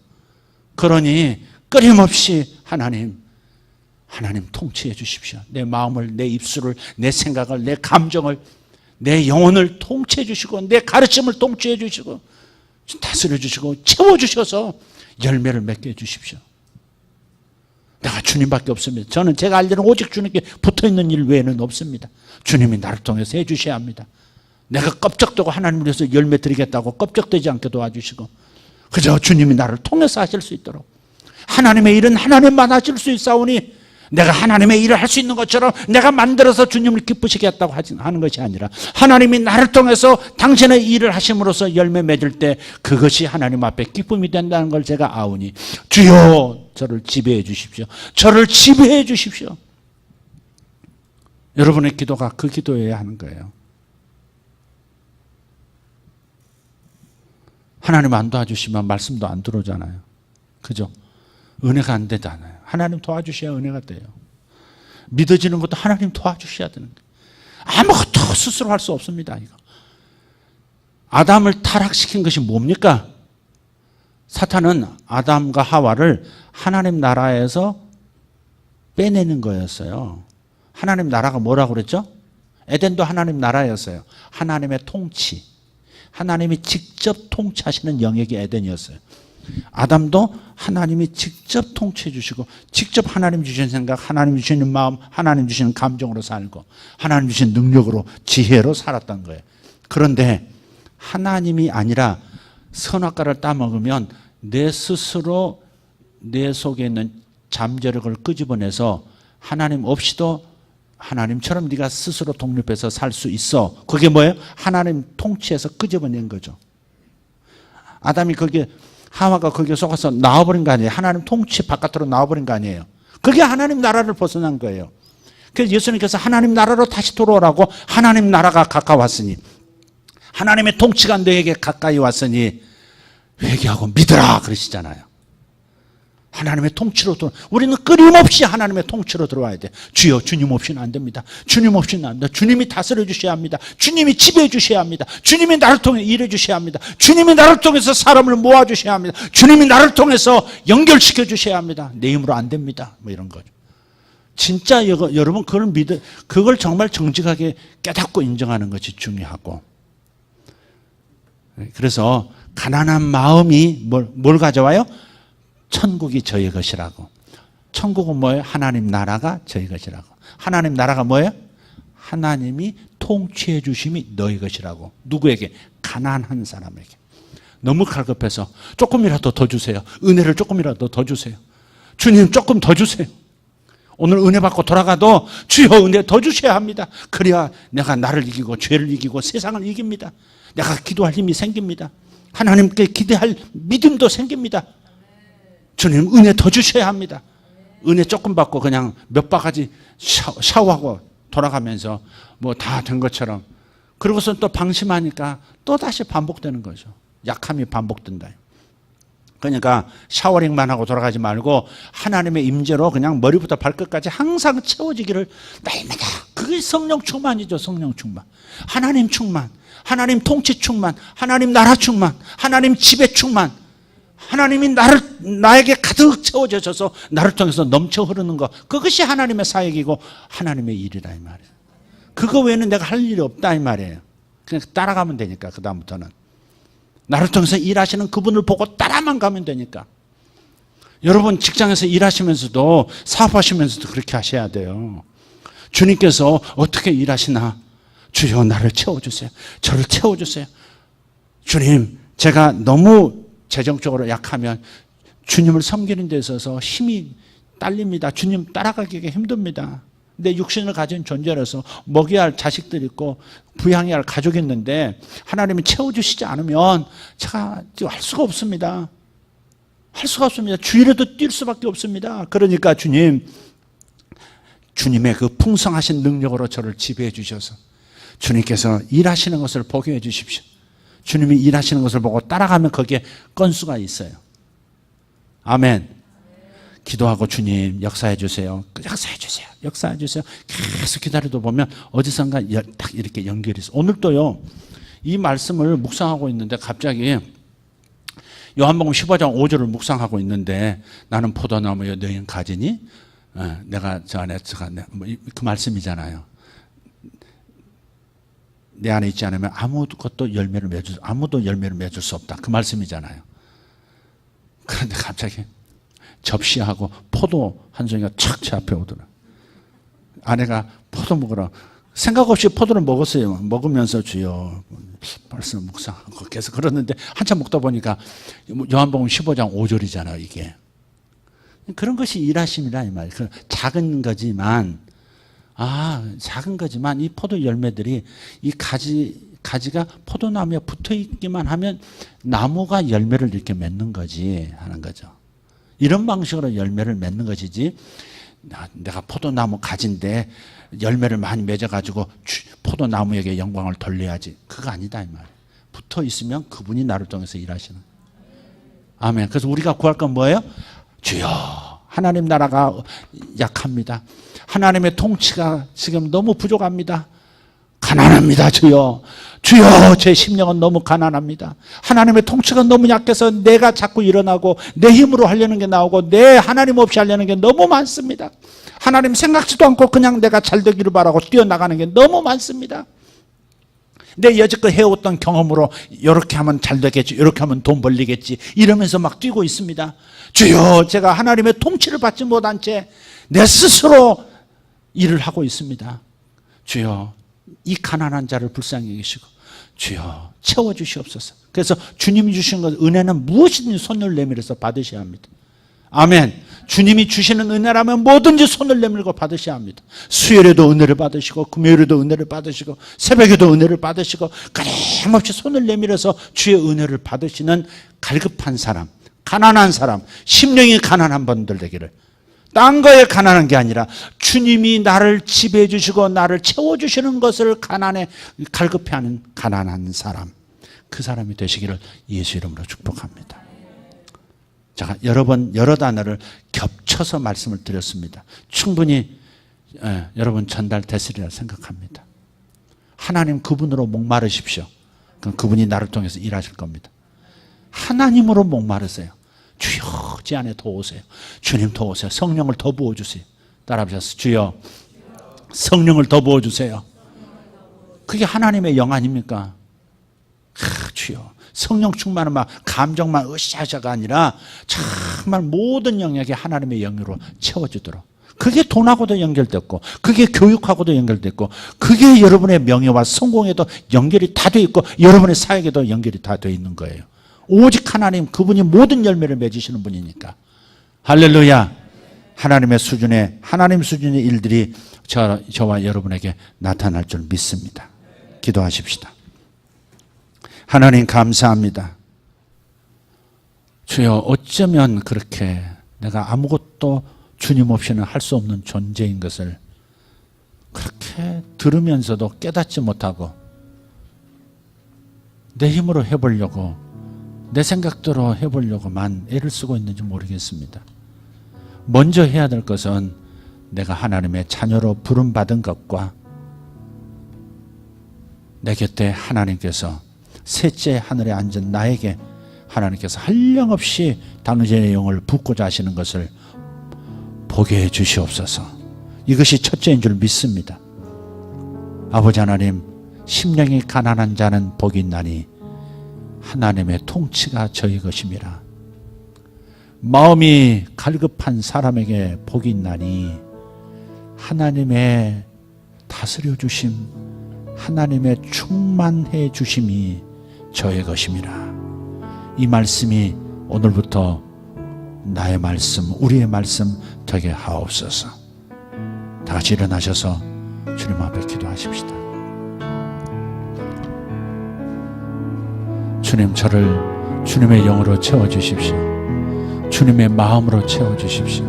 그러니 끊임없이 하나님 통치해 주십시오. 내 마음을, 내 입술을, 내 생각을, 내 감정을, 내 영혼을 통치해 주시고 내 가르침을 통치해 주시고 다스려 주시고 채워 주셔서 열매를 맺게 해 주십시오. 내가 주님밖에 없습니다. 저는 제가 알기로는 오직 주님께 붙어있는 일 외에는 없습니다. 주님이 나를 통해서 해 주셔야 합니다. 내가 껍적대고 하나님을 위해서 열매 드리겠다고 껍적대지 않게 도와주시고 그저 주님이 나를 통해서 하실 수 있도록, 하나님의 일은 하나님만 하실 수 있사오니 내가 하나님의 일을 할 수 있는 것처럼 내가 만들어서 주님을 기쁘시겠다고 하는 것이 아니라 하나님이 나를 통해서 당신의 일을 하심으로써 열매 맺을 때 그것이 하나님 앞에 기쁨이 된다는 걸 제가 아오니 주여 저를 지배해 주십시오. 저를 지배해 주십시오. 여러분의 기도가 그 기도여야 하는 거예요. 하나님 안 도와주시면 말씀도 안 들어오잖아요. 그죠? 은혜가 안 되잖아요. 하나님 도와주셔야 은혜가 돼요. 믿어지는 것도 하나님 도와주셔야 되는 거예요. 아무것도 스스로 할 수 없습니다. 이거. 아담을 타락시킨 것이 뭡니까? 사탄은 아담과 하와를 하나님 나라에서 빼내는 거였어요. 하나님 나라가 뭐라고 그랬죠? 에덴도 하나님 나라였어요. 하나님의 통치, 하나님이 직접 통치하시는 영역이 에덴이었어요. 아담도 하나님이 직접 통치해 주시고 직접 하나님 주신 생각, 하나님 주시는 마음, 하나님 주시는 감정으로 살고 하나님 주신 능력으로, 지혜로 살았던 거예요. 그런데 하나님이 아니라 선악과를 따먹으면 내 스스로 내 속에 있는 잠재력을 끄집어내서 하나님 없이도 하나님처럼 네가 스스로 독립해서 살 수 있어. 그게 뭐예요? 하나님 통치해서 끄집어낸 거죠. 아담이 거기에, 하와가 거기에 속아서 나와버린 거 아니에요. 하나님 통치 바깥으로 나와버린 거 아니에요. 그게 하나님 나라를 벗어난 거예요. 그래서 예수님께서 하나님 나라로 다시 돌아오라고, 하나님 나라가 가까웠으니, 하나님의 통치가 너에게 가까이 왔으니 회개하고 믿으라 그러시잖아요. 하나님의 통치로 우리는 끊임없이 하나님의 통치로 들어와야 돼. 주여, 주님 없이는 안 됩니다. 주님 없이는 안 돼. 주님이 다스려 주셔야 합니다. 주님이 지배해 주셔야 합니다. 주님이 나를 통해 일해 주셔야 합니다. 주님이 나를 통해서 사람을 모아 주셔야 합니다. 주님이 나를 통해서 연결시켜 주셔야 합니다. 내 힘으로 안 됩니다. 뭐 이런 거죠. 진짜 여러분 그걸 정말 정직하게 깨닫고 인정하는 것이 중요하고, 그래서 가난한 마음이 뭘 가져와요? 천국이 저희 것이라고. 천국은 뭐예요? 하나님 나라가 저희 것이라고. 하나님 나라가 뭐예요? 하나님이 통치해 주심이 너희 것이라고. 누구에게? 가난한 사람에게. 너무 갈급해서 조금이라도 더 주세요. 은혜를 조금이라도 더 주세요. 주님 조금 더 주세요. 오늘 은혜 받고 돌아가도 주여 은혜 더 주셔야 합니다. 그래야 내가 나를 이기고 죄를 이기고 세상을 이깁니다. 내가 기도할 힘이 생깁니다. 하나님께 기대할 믿음도 생깁니다. 주님 은혜 더 주셔야 합니다. 은혜 조금 받고 그냥 몇 바가지 샤워하고 돌아가면서 뭐 다 된 것처럼. 그러고서 또 방심하니까 또 다시 반복되는 거죠. 약함이 반복된다. 그러니까 샤워링만 하고 돌아가지 말고 하나님의 임재로 그냥 머리부터 발끝까지 항상 채워지기를 날마다. 그게 성령 충만이죠. 성령 충만. 하나님 충만, 하나님 통치 충만, 하나님 나라 충만, 하나님 지배 충만. 하나님이 나에게 가득 채워져서 나를 통해서 넘쳐 흐르는 것, 그것이 하나님의 사역이고 하나님의 일이라 이 말이에요. 그거 외에는 내가 할 일이 없다 이 말이에요. 그냥 따라가면 되니까. 그 다음부터는 나를 통해서 일하시는 그분을 보고 따라만 가면 되니까. 여러분 직장에서 일하시면서도 사업하시면서도 그렇게 하셔야 돼요. 주님께서 어떻게 일하시나? 주여 나를 채워주세요. 저를 채워주세요. 주님, 제가 너무 재정적으로 약하면 주님을 섬기는 데 있어서 힘이 딸립니다. 주님 따라가기가 힘듭니다. 내 육신을 가진 존재라서 먹여야 할 자식들 있고 부양해야 할 가족이 있는데 하나님이 채워주시지 않으면 제가 할 수가 없습니다. 할 수가 없습니다. 주일에도 뛸 수밖에 없습니다. 그러니까 주님의 그 풍성하신 능력으로 저를 지배해 주셔서 주님께서 일하시는 것을 보게 해 주십시오. 주님이 일하시는 것을 보고 따라가면 거기에 건수가 있어요. 아멘. 기도하고 주님 역사해 주세요. 역사해 주세요. 역사해 주세요. 계속 기다리다 보면 어디선가 딱 이렇게 연결이 있어요. 오늘도요. 이 말씀을 묵상하고 있는데 갑자기 요한복음 15장 5절을 묵상하고 있는데 나는 포도나무여 너희는 가지니 내가 저 안에 그 말씀이잖아요. 내 안에 있지 않으면 아무도 열매를 맺을 수 없다. 그 말씀이잖아요. 그런데 갑자기 접시하고 포도 한 송이가 착 제 앞에 오더라. 아내가 포도 먹으라. 생각 없이 포도를 먹었어요. 먹으면서 주여 말씀 묵상하고 계속 그러는데 한참 먹다 보니까 요한복음 15장 5절이잖아요. 이게. 그런 것이 일하심이라 이 말이에요. 작은 거지만 이 포도 열매들이 이 가지가 포도나무에 붙어 있기만 하면 나무가 열매를 이렇게 맺는 거지 하는 거죠. 이런 방식으로 열매를 맺는 것이지 내가 포도나무 가지인데 열매를 많이 맺어가지고 포도나무에게 영광을 돌려야지. 그거 아니다 이 말이에요. 붙어 있으면 그분이 나를 통해서 일하시는. 아멘. 그래서 우리가 구할 건 뭐예요? 주여 하나님 나라가 약합니다. 하나님의 통치가 지금 너무 부족합니다. 가난합니다. 주여 제 심령은 너무 가난합니다. 하나님의 통치가 너무 약해서 내가 자꾸 일어나고 내 힘으로 하려는 게 나오고 내 하나님 없이 하려는 게 너무 많습니다. 하나님 생각지도 않고 그냥 내가 잘 되기를 바라고 뛰어나가는 게 너무 많습니다. 내 여지껏 해왔던 경험으로 이렇게 하면 잘 되겠지, 이렇게 하면 돈 벌리겠지 이러면서 막 뛰고 있습니다. 주여 제가 하나님의 통치를 받지 못한 채 내 스스로 일을 하고 있습니다. 주여 이 가난한 자를 불쌍히 여기시고 주여 채워주시옵소서. 그래서 주님이 주신 것 은혜는 무엇이든지 손을 내밀어서 받으셔야 합니다. 아멘. 주님이 주시는 은혜라면 뭐든지 손을 내밀고 받으셔야 합니다. 수요일에도 은혜를 받으시고 금요일에도 은혜를 받으시고 새벽에도 은혜를 받으시고 끊임없이 손을 내밀어서 주의 은혜를 받으시는 갈급한 사람, 가난한 사람, 심령이 가난한 분들 되기를. 딴 거에 가난한 게 아니라 주님이 나를 지배해 주시고 나를 채워주시는 것을 갈급해하는 가난한 사람, 그 사람이 되시기를 예수 이름으로 축복합니다. 제가 여러 단어를 겹쳐서 말씀을 드렸습니다. 충분히 여러분 전달됐으리라 생각합니다. 하나님 그분으로 목마르십시오. 그럼 그분이 나를 통해서 일하실 겁니다. 하나님으로 목마르세요. 주여 제 안에 더 오세요. 주님 더 오세요. 성령을 더 부어주세요. 따라하셔서 주여 성령을 더 부어주세요. 그게 하나님의 영 아닙니까? 주여 성령 충만은 막 감정만 으쌰으쌰가 아니라 정말 모든 영역이 하나님의 영으로 채워지도록. 그게 돈하고도 연결됐고 그게 교육하고도 연결됐고 그게 여러분의 명예와 성공에도 연결이 다 돼 있고 여러분의 사역에도 연결이 다 돼 있는 거예요. 오직 하나님 그분이 모든 열매를 맺으시는 분이니까. 할렐루야. 하나님 수준의 일들이 저와 여러분에게 나타날 줄 믿습니다. 기도하십시다. 하나님 감사합니다. 주여 어쩌면 그렇게 내가 아무것도 주님 없이는 할 수 없는 존재인 것을 그렇게 들으면서도 깨닫지 못하고 내 힘으로 해보려고, 내 생각대로 해보려고만 애를 쓰고 있는지 모르겠습니다. 먼저 해야 될 것은 내가 하나님의 자녀로 부름받은 것과 내 곁에 하나님께서 셋째 하늘에 앉은 나에게 하나님께서 한량없이 당신의 영을 붓고자 하시는 것을 보게 해 주시옵소서. 이것이 첫째인 줄 믿습니다. 아버지 하나님, 심령이 가난한 자는 복이 있나니 하나님의 통치가 저희 것임이라. 마음이 갈급한 사람에게 복이 있나니 하나님의 다스려 주심, 하나님의 충만해 주심이 저의 것임이라. 이 말씀이 오늘부터 나의 말씀, 우리의 말씀 되게 하옵소서. 다 같이 일어나셔서 주님 앞에 기도하십시다. 주님, 저를 주님의 영으로 채워주십시오. 주님의 마음으로 채워주십시오.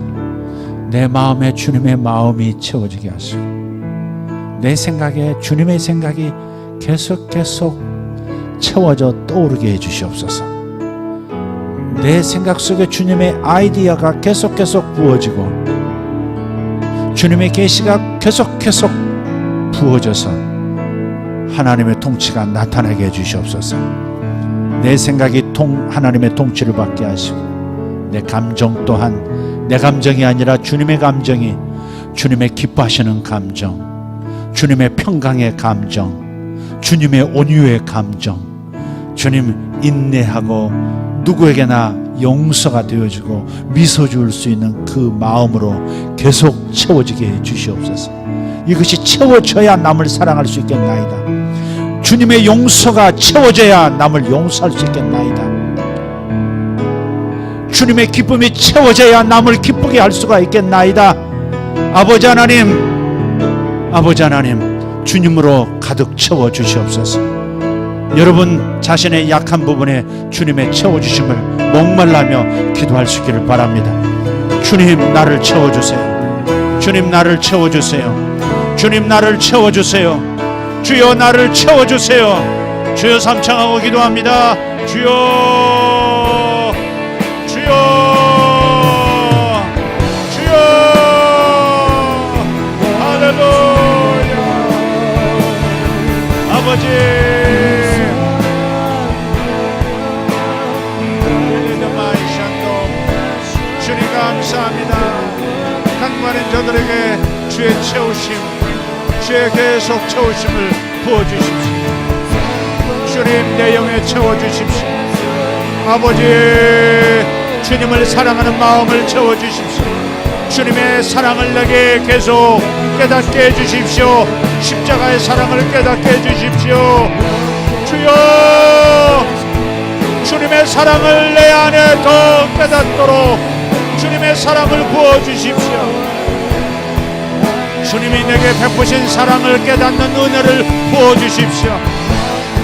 내 마음에 주님의 마음이 채워지게 하시고, 내 생각에 주님의 생각이 계속 채워져 떠오르게 해주시옵소서. 내 생각 속에 주님의 아이디어가 계속 부어지고 주님의 계시가 계속 부어져서 하나님의 통치가 나타나게 해주시옵소서. 내 생각이 하나님의 통치를 받게 하시고, 내 감정 또한 내 감정이 아니라 주님의 감정이, 주님의 기뻐하시는 감정, 주님의 평강의 감정, 주님의 온유의 감정, 주님 인내하고 누구에게나 용서가 되어지고 미소 지을 수 있는 그 마음으로 계속 채워지게 해 주시옵소서. 이것이 채워져야 남을 사랑할 수 있겠나이다. 주님의 용서가 채워져야 남을 용서할 수 있겠나이다. 주님의 기쁨이 채워져야 남을 기쁘게 할 수가 있겠나이다. 아버지 하나님, 주님으로 가득 채워 주시옵소서. 여러분 자신의 약한 부분에 주님의 채워주심을 목말라며 기도할 수 있기를 바랍니다. 주님, 나를 채워주세요. 주님, 나를 채워주세요. 주님, 나를 채워주세요. 주여, 나를 채워주세요. 주여, 삼창하고 기도합니다. 주여, 주여, 주여. 할렐루야. 아버지, 감사합니다. 강만인 저들에게 주의 채우심, 주의 계속 채우심을 부어주십시오. 주님, 내 영에 채워주십시오. 아버지, 주님을 사랑하는 마음을 채워주십시오. 주님의 사랑을 내게 계속 깨닫게 해주십시오. 십자가의 사랑을 깨닫게 해주십시오. 주여, 주님의 사랑을 내 안에 더 깨닫도록 주님의 사랑을 부어주십시오. 주님이 내게 베푸신 사랑을 깨닫는 은혜를 부어주십시오.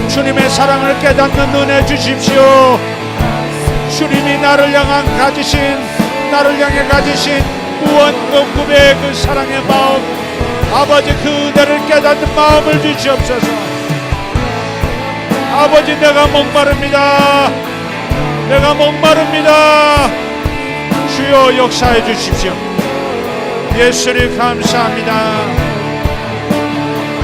주님의 사랑을 깨닫는 은혜 주십시오. 주님이 나를 향해 가지신 무한급의 그 사랑의 마음, 아버지, 그 은혜를 깨닫는 마음을 주시옵소서. 아버지, 내가 목마릅니다. 내가 목마릅니다. 주여, 역사해 주십시오. 예수님 감사합니다.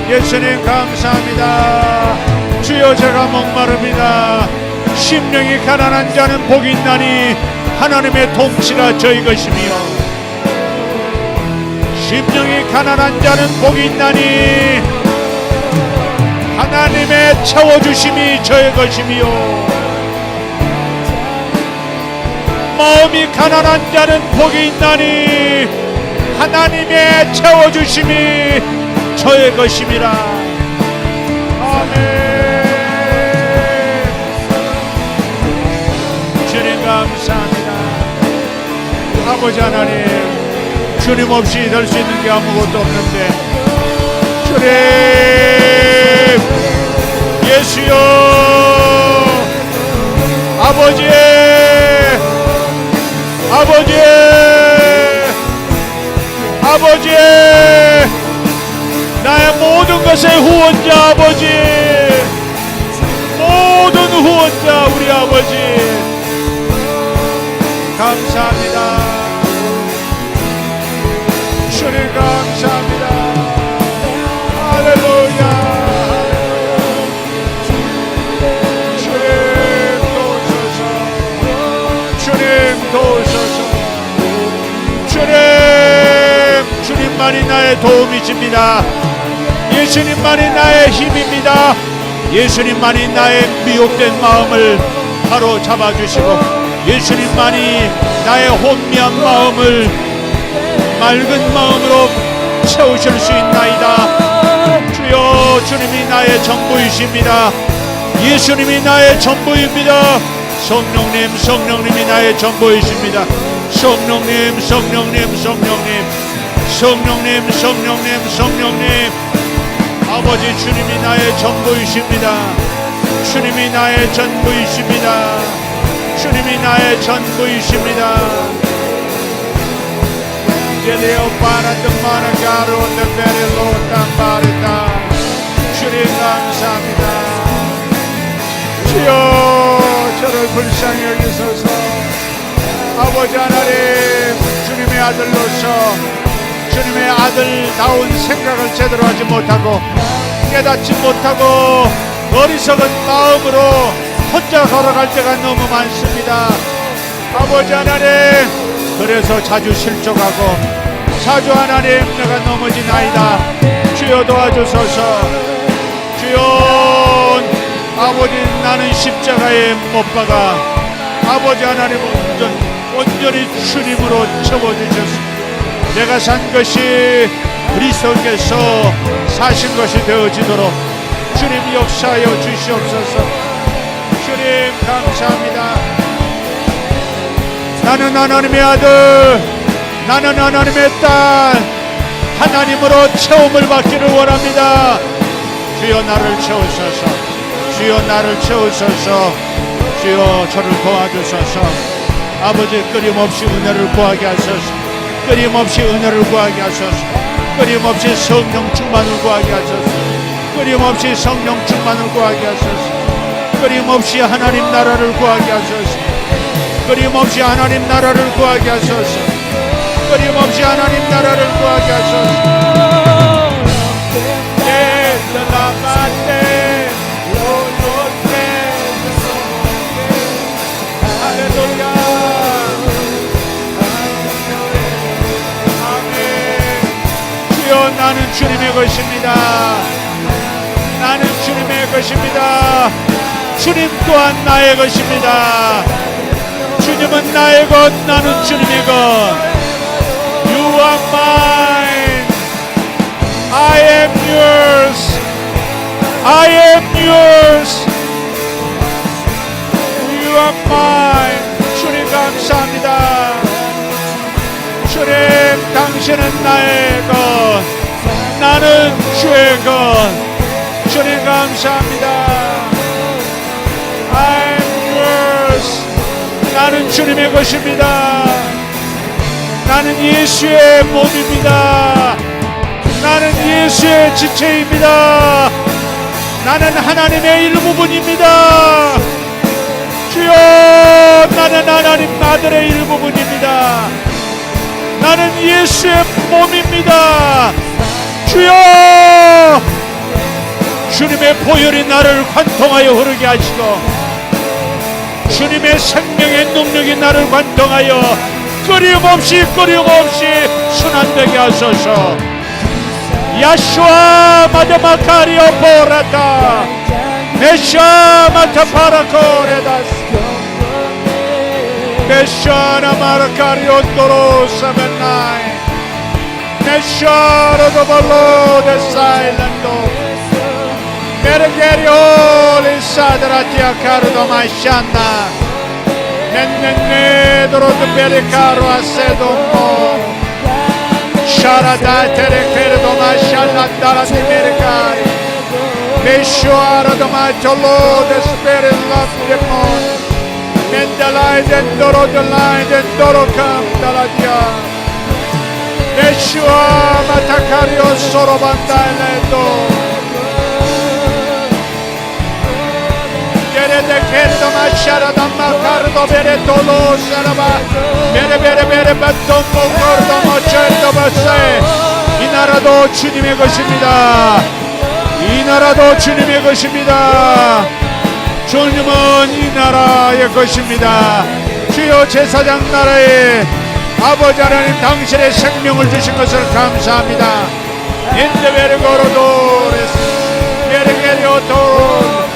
예수님 감사합니다. 주여, 제가 목마릅니다. 심령이 가난한 자는 복이 있나니 하나님의 통치가 저희 것이며, 심령이 가난한 자는 복이 있나니 하나님의 채워주심이 저의 것이며, 마음이 가난한 자는 복이 있나니 하나님의 채워주심이 저의 것임이라. 아멘. 주님 감사합니다. 아버지 하나님, 주님 없이 될 수 있는 게 아무것도 없는데, 주님, 예수여, 아버지, 아버지, 나의 모든 것의 후원자 아버지, 모든 후원자 우리 아버지 감사합니다. 주님 감사합니다. 할렐루야. 주님 도우소서. 주님만이 나의 도움이십니다. 예수님만이 나의 힘입니다. 예수님만이 나의 미혹된 마음을 바로 잡아주시고, 예수님만이 나의 혼미한 마음을 맑은 마음으로 채우실 수 있나이다. 주여, 주님이 나의 전부이십니다. 예수님이 나의 전부입니다. 성령님, 성령님이 나의 전부이십니다. 성령님, 성령님, 성령님, 성령님, 성령님, 성령님. 아버지, 주님이 나의 전부이십니다. 주님이 나의 전부이십니다. 주님이 나의 전부이십니다. 제대로 바라던 마나가로 데베레로 땅바르다. 주님 감사합니다. 주여, 저를 불쌍히 여기소서. 아버지 하나님, 주님의 아들로서 주님의 아들다운 생각을 제대로 하지 못하고 깨닫지 못하고 어리석은 마음으로 혼자 걸어갈 때가 너무 많습니다. 아버지 하나님, 그래서 자주 실족하고 자주 하나님 내가 넘어지나이다. 주여 도와주소서. 주여, 아버지, 나는 십자가에 못 박아 아버지 하나님 온전히 주님으로 채워주셨습니다. 내가 산 것이 그리스도께서 사신 것이 되어지도록 주님 역사하여 주시옵소서. 주님 감사합니다. 나는 하나님의 아들, 나는 하나님의 딸, 하나님으로 채움을 받기를 원합니다. 주여, 나를 채우소서. 주여, 나를 채우소서. 주여, 저를 도와주소서. 아버지, 끊임없이 은혜를 구하게 하소서. 끊임없이 은혜를 구하게 하소서. 끊임없이 성령 충만을 구하게 하소서. 끊임없이 성령 충만을 구하게 하소서. 끊임없이 하나님 나라를 구하게 하소서. 끊임없이 하나님 나라를 구하게 하소서. 끊임없이 하나님 나라를 구하게 하소서. 나는 주님의 것입니다. 나는 주님의 것입니다. 주님 또한 나의 것입니다. 주님은 나의 것, 나는 주님의 것. You are mine. I am yours. I am yours. You are mine. 주님 감사합니다. 주님, 당신은 나의 것, 나는 주의 것. 주님 감사합니다. I'm yours. 나는 주님의 것입니다. 나는 예수의 몸입니다. 나는 예수의 지체입니다. 나는 하나님의 일부분입니다. 주여, 나는 하나님 아들의 일부분입니다. 나는 예수의 몸입니다. 주여, 주님의 보혈이 나를 관통하여 흐르게 하시고 주님의 생명의 능력이 나를 관통하여 끊임없이 순환되게 하소서. 야슈아 마데마카리오 보라타 메샤 마타파라코레다스 메샤나 마라카리오 도로사벤나이 메샤로 도발로 데사일란도 메르게리오 리사드라티아 카르도 마샨나 넨넨네도로도 베리카로 아세도모 샤라다 테레케르도 마샬란다라티 메르카리 메쇼아로도 마졸로 데스페릴라프데몬 멘달라이 덴도로 델라이 덴도로 캄달라디아 예슈아 마타카리오 소로반달레도 Kerdo masharada makardo bere tolo saraba bere batton mokordo mocherdo basse 이 나라도 주님의 것입니다. 이 나라도 주님의 것입니다. 주님은 이 나라의 것입니다. 주여 제사장 나라에 아버지 하나님 당신의 생명을 주신 것을 감사합니다. 인데베르고로도 베르게리오도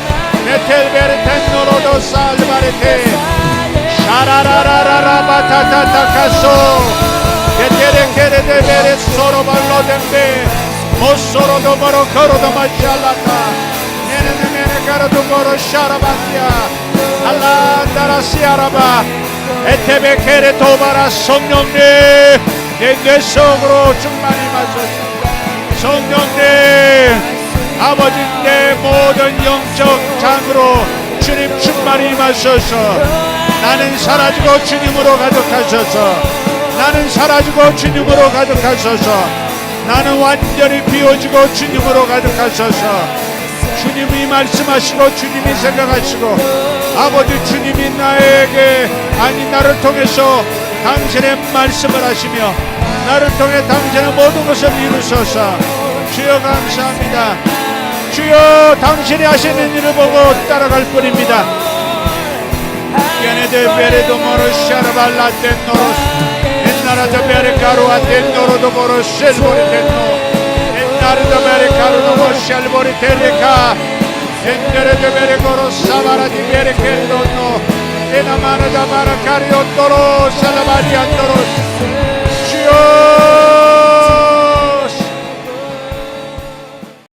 메텔베르텐노로도 살바레테 샤라라라라라 바타타타카소 게테레케레데베레 소로발로덴베 모소로도 모로코로도 마샬라타 네네네네가로도 모로 샤라바티아 알라다라시아라바 에테베케레 도바라 성령님 내 속으로 충만히 마셨습니다. 성령님 아버지 내 모든 영적 장으로 주님 충만히 임하소서. 나는 사라지고 주님으로 가득하소서. 나는 사라지고 주님으로 가득하소서. 나는 완전히 비워지고 주님으로 가득하소서. 주님이 말씀하시고 주님이 생각하시고 아버지 주님이 나에게 아니 나를 통해서 당신의 말씀을 하시며 나를 통해 당신의 모든 것을 이루소서. 주여 감사합니다. 주여 당신이 하시는 일을 보고 따라갈 뿐입니다. 얘네들 베레도 모로 샤라발라 덴노로 옛나라도 베레 가루아 덴노로도 모로 셀보리 덴노 옛나라도 베레 가루도 모로 셀보리 델레카 옛나라도 베레 고로 사바라디 베레 켈도노 에나마르다 마라카리온도로 살라바리안도로 주여